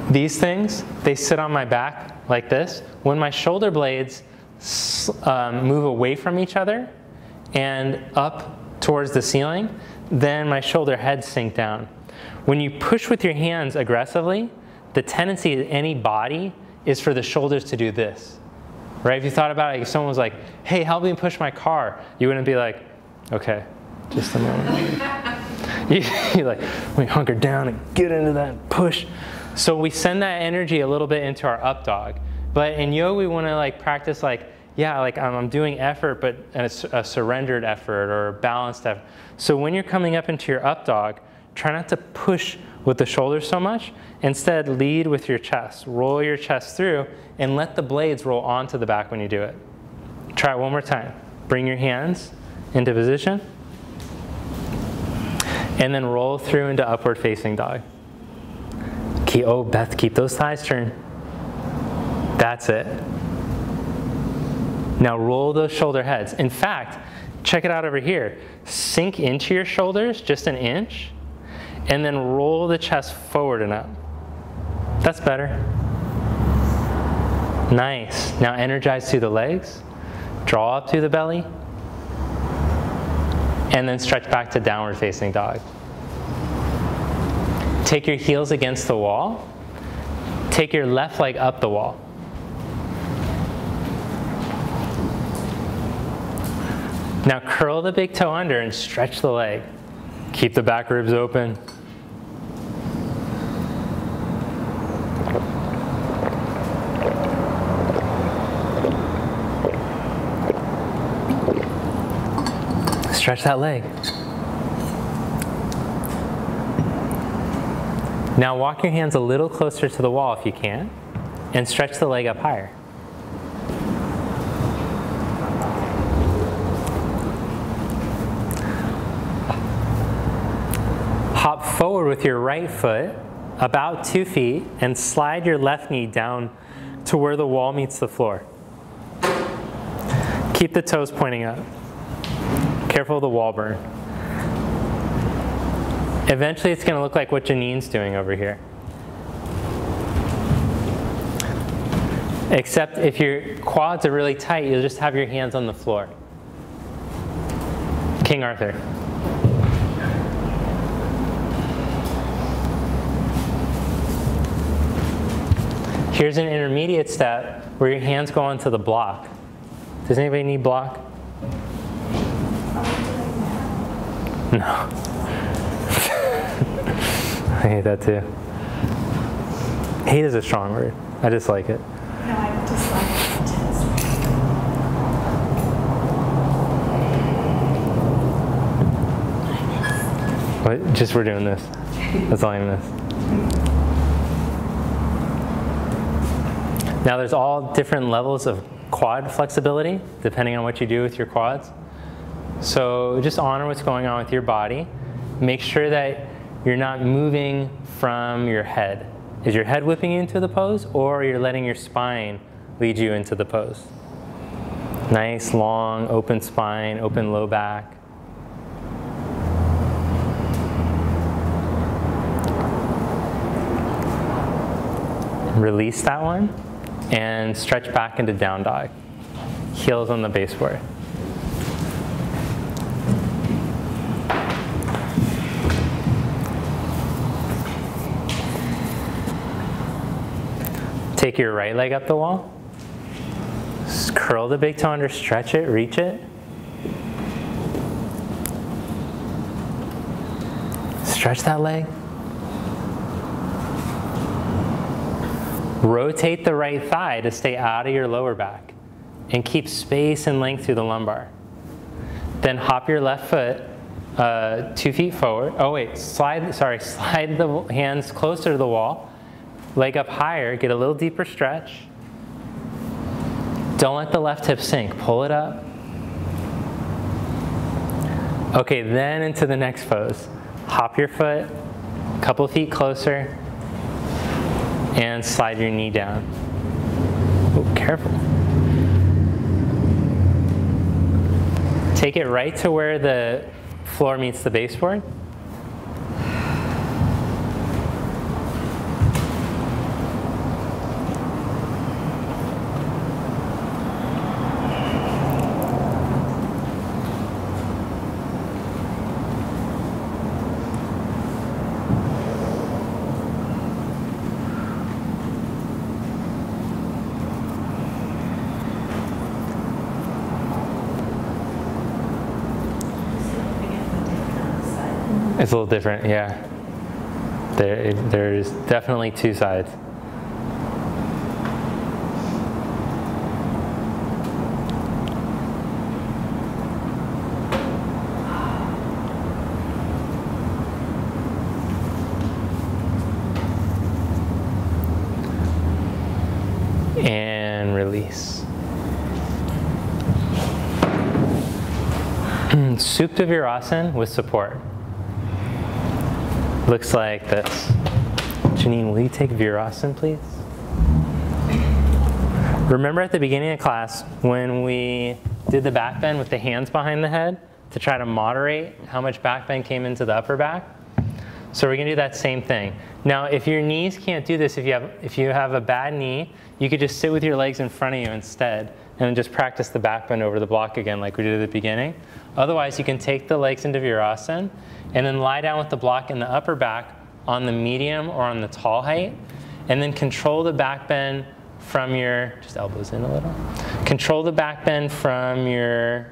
these things, they sit on my back like this. When my shoulder blades move away from each other and up towards the ceiling, then my shoulder heads sink down. When you push with your hands aggressively, the tendency of any body is for the shoulders to do this. Right? If you thought about it, if someone was like, hey, help me push my car, you wouldn't be like, okay, just a moment. You're like, let me hunker down and get into that push. So we send that energy a little bit into our up dog. But in yoga, we want to like practice like, yeah, like I'm doing effort, but it's a surrendered effort or a balanced effort. So when you're coming up into your up dog, try not to push with the shoulders so much. Instead, lead with your chest. Roll your chest through and let the blades roll onto the back when you do it. Try it one more time. Bring your hands into position. And then roll through into upward facing dog. Oh, Beth, keep those thighs turned. That's it. Now roll those shoulder heads. In fact, check it out over here. Sink into your shoulders just an inch, and then roll the chest forward and up. That's better. Nice. Now energize through the legs. Draw up through the belly. And then stretch back to downward facing dog. Take your heels against the wall. Take your left leg up the wall. Now curl the big toe under and stretch the leg. Keep the back ribs open. Stretch that leg. Now walk your hands a little closer to the wall if you can, and stretch the leg up higher. Hop forward with your right foot about 2 feet and slide your left knee down to where the wall meets the floor. Keep the toes pointing up. Careful of the wall burn. Eventually it's going to look like what Janine's doing over here. Except if your quads are really tight, you'll just have your hands on the floor. King Arthur. Here's an intermediate step where your hands go onto the block. Does anybody need block? No. I hate that too. Hate is a strong word. I just like it. No, I just like it. What? Just we're doing this. That's all I miss. Now there's all different levels of quad flexibility depending on what you do with your quads. So just honor what's going on with your body. Make sure that you're not moving from your head. Is your head whipping you into the pose, or you're letting your spine lead you into the pose? Nice, long, open spine, open low back. Release that one and stretch back into down dog. Heels on the baseboard. Take your right leg up the wall. Curl the big toe under, stretch it, reach it. Stretch that leg. Rotate the right thigh to stay out of your lower back and keep space and length through the lumbar. Then hop your left foot 2 feet forward. Oh wait, slide the hands closer to the wall. Leg up higher, get a little deeper stretch. Don't let the left hip sink, pull it up. Okay, then into the next pose. Hop your foot, a couple feet closer, and slide your knee down. Oh, careful. Take it right to where the floor meets the baseboard. It's a little different, yeah. There's definitely two sides. And release. Supta Virasana with support. Looks like this. Janine, will you take Virasana, please? Remember at the beginning of class when we did the back bend with the hands behind the head to try to moderate how much back bend came into the upper back? So we're gonna do that same thing. Now, if your knees can't do this, if you have a bad knee, you could just sit with your legs in front of you instead and just practice the back bend over the block again like we did at the beginning. Otherwise, you can take the legs into Virasana and then lie down with the block in the upper back on the medium or on the tall height, and then control the back bend from your, just elbows in a little. Control the back bend from your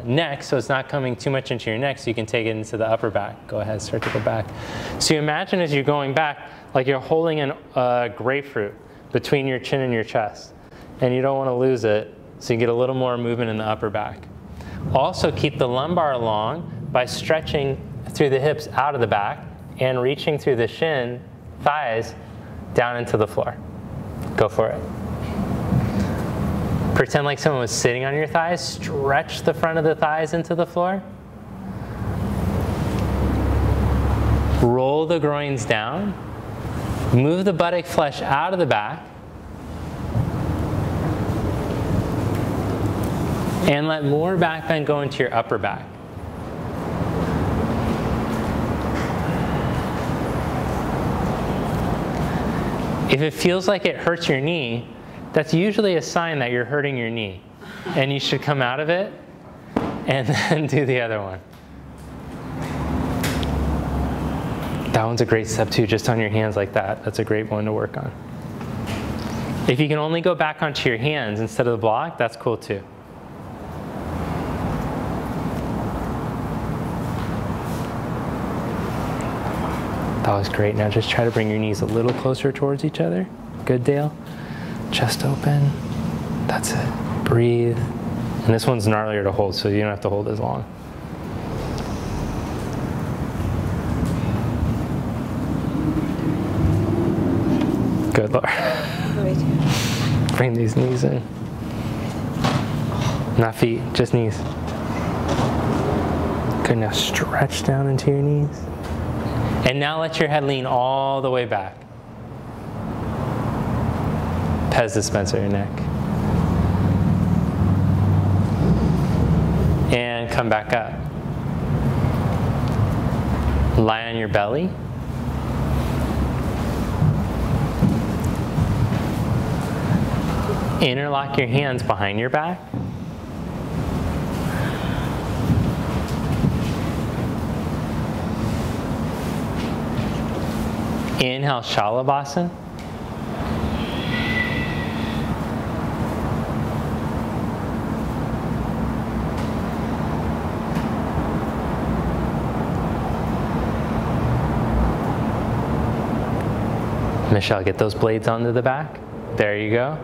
neck, so it's not coming too much into your neck, so you can take it into the upper back. Go ahead, start to go back. So you imagine as you're going back, like you're holding a grapefruit between your chin and your chest, and you don't want to lose it, so you get a little more movement in the upper back. Also keep the lumbar long by stretching through the hips out of the back and reaching through the shin, thighs, down into the floor. Go for it. Pretend like someone was sitting on your thighs. Stretch the front of the thighs into the floor. Roll the groins down. Move the buttock flesh out of the back. And let more back bend go into your upper back. If it feels like it hurts your knee, that's usually a sign that you're hurting your knee. And you should come out of it and then do the other one. That one's a great step too, just on your hands like that. That's a great one to work on. If you can only go back onto your hands instead of the block, that's cool too. That was great. Now just try to bring your knees a little closer towards each other. Good, Dale. Chest open. That's it. Breathe. And this one's gnarlier to hold, so you don't have to hold as long. Good, Lord. Bring these knees in. Not feet, just knees. Good, now stretch down into your knees. And now let your head lean all the way back. Pez dispenser your neck. And come back up. Lie on your belly. Interlock your hands behind your back. Inhale, Shalabhasana. Michelle, get those blades onto the back. There you go.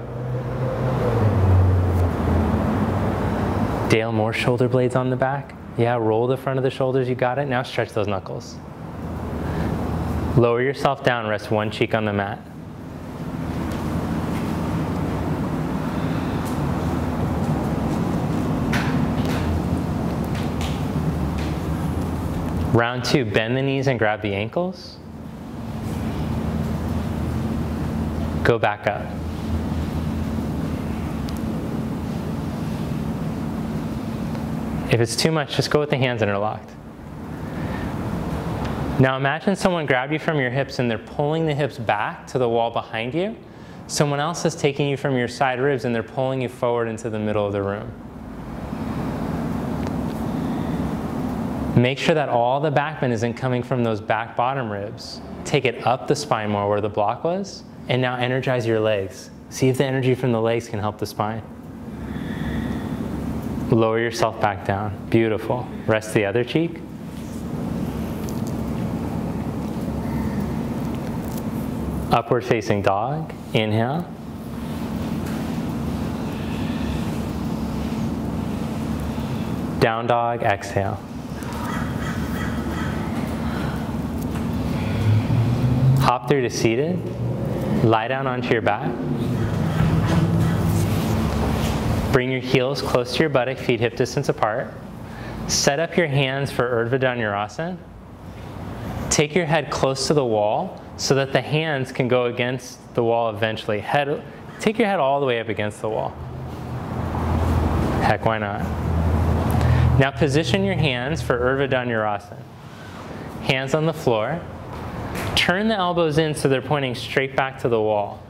Dale, more shoulder blades on the back. Yeah, roll the front of the shoulders, you got it. Now stretch those knuckles. Lower yourself down, rest one cheek on the mat. Round two, bend the knees and grab the ankles. Go back up. If it's too much, just go with the hands interlocked. Now imagine someone grabbed you from your hips and they're pulling the hips back to the wall behind you. Someone else is taking you from your side ribs and they're pulling you forward into the middle of the room. Make sure that all the back bend isn't coming from those back bottom ribs. Take it up the spine more where the block was, and now energize your legs. See if the energy from the legs can help the spine. Lower yourself back down. Beautiful. Rest the other cheek. Upward facing dog. Inhale. Down dog. Exhale. Hop through to seated. Lie down onto your back. Bring your heels close to your buttock, feet hip distance apart. Set up your hands for Urdhva Dhanurasana. Take your head close to the wall so that the hands can go against the wall eventually. Take your head all the way up against the wall. Heck, why not? Now position your hands for Urdhva Dhanurasana. hands on the floor. Turn the elbows in so they're pointing straight back to the wall.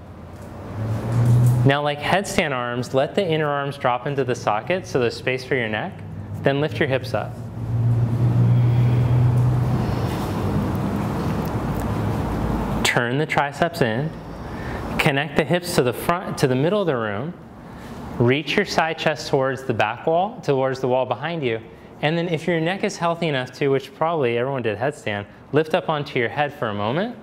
Now, like headstand arms, let the inner arms drop into the socket so there's space for your neck. Then lift your hips up. Turn the triceps in. Connect the hips to the front, to the middle of the room. Reach your side chest towards the back wall, towards the wall behind you. And then if your neck is healthy enough to, which probably everyone did headstand, lift up onto your head for a moment.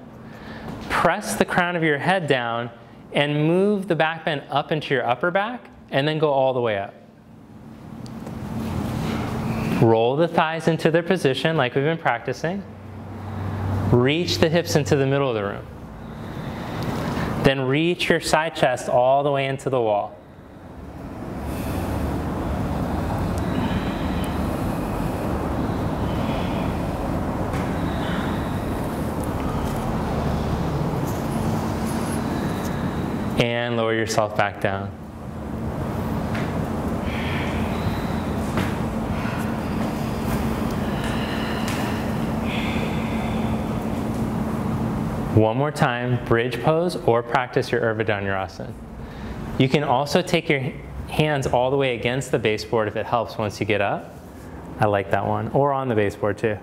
Press the crown of your head down and move the back bend up into your upper back, and then go all the way up. Roll the thighs into their position like we've been practicing. Reach the hips into the middle of the room. Then reach your side chest all the way into the wall. And lower yourself back down. One more time, bridge pose, or practice your Urdhva Dhanurasana. You can also take your hands all the way against the baseboard if it helps once you get up. I like that one. Or on the baseboard too.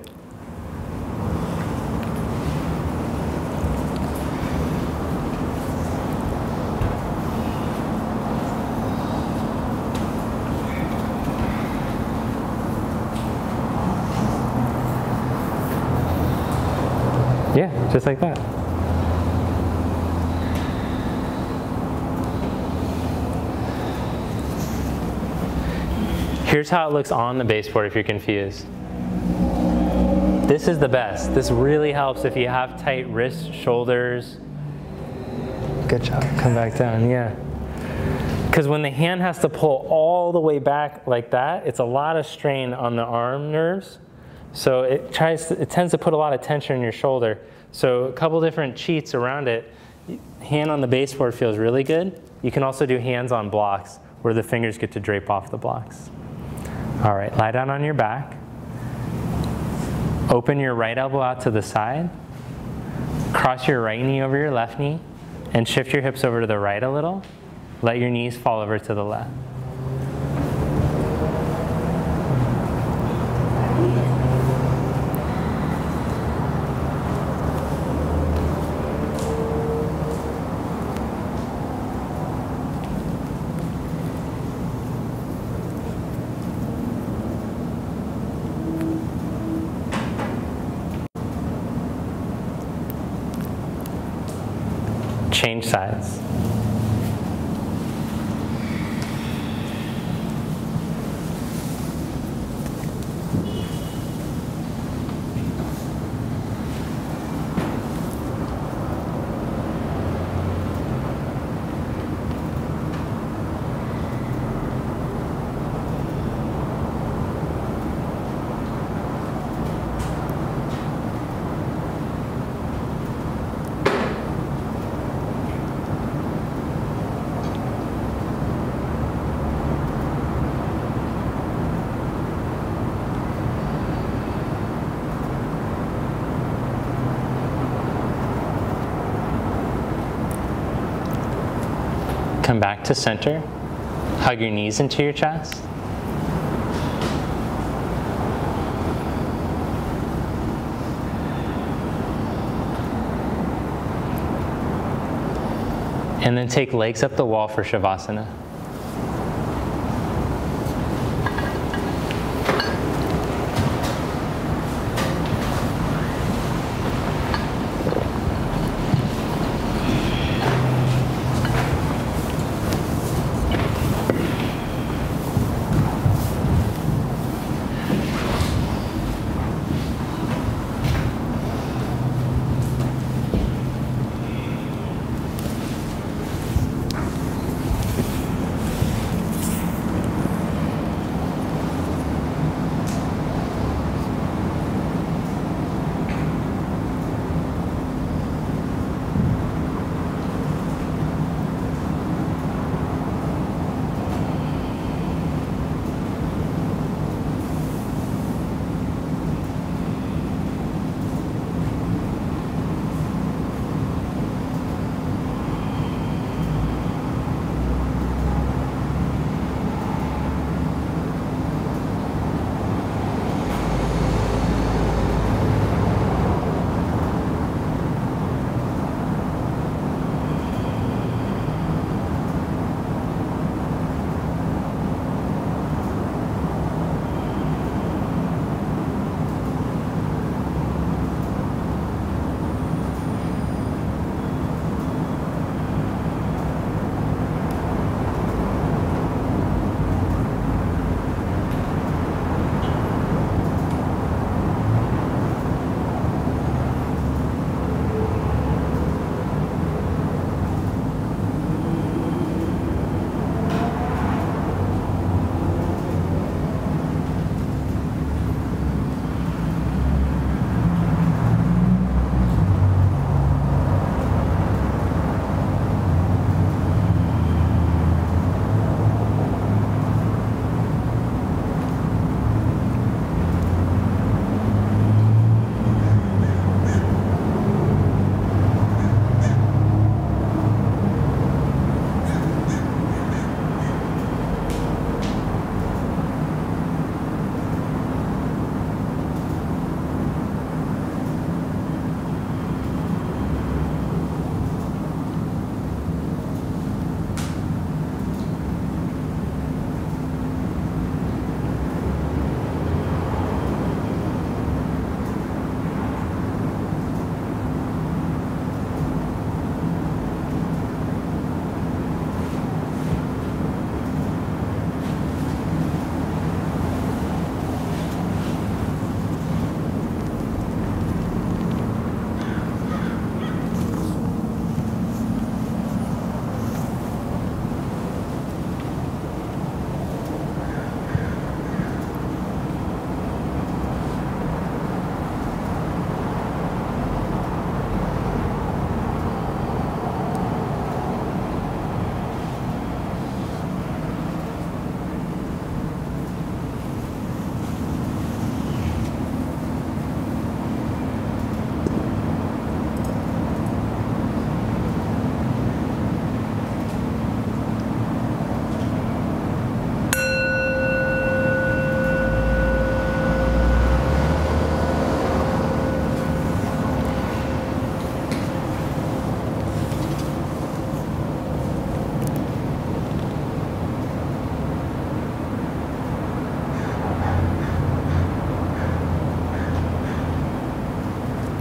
Yeah, just like that. Here's how it looks on the baseboard if you're confused. This is the best. This really helps if you have tight wrists, shoulders. Good job. Come back down, yeah. Because when the hand has to pull all the way back like that, it's a lot of strain on the arm nerves. So it tends to put a lot of tension in your shoulder. So a couple different cheats around it. Hand on the baseboard feels really good. You can also do hands on blocks where the fingers get to drape off the blocks. All right, lie down on your back. Open your right elbow out to the side. Cross your right knee over your left knee and shift your hips over to the right a little. Let your knees fall over to the left. Change sides. Come back to center. Hug your knees into your chest. And then take legs up the wall for Shavasana.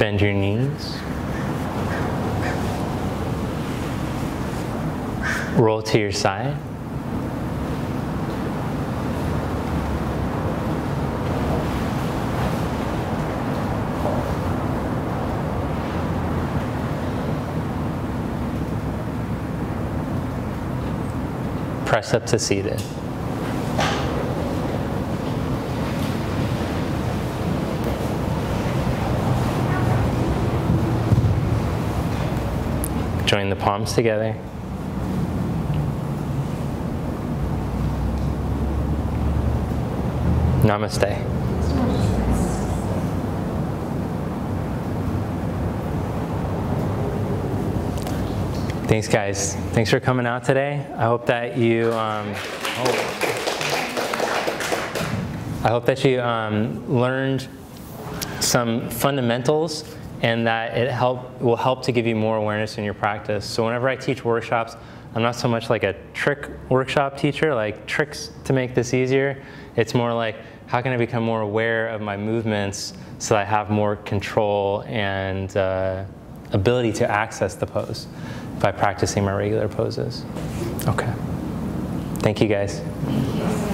Bend your knees. Roll to your side. Press up to seated. Join the palms together. Namaste. Thanks, guys. Thanks for coming out today. I hope that you learned some fundamentals, and that it will help to give you more awareness in your practice. So whenever I teach workshops, I'm not so much like a trick workshop teacher, like tricks to make this easier. It's more like, how can I become more aware of my movements so that I have more control and ability to access the pose by practicing my regular poses. Okay. Thank you, guys. Thank you.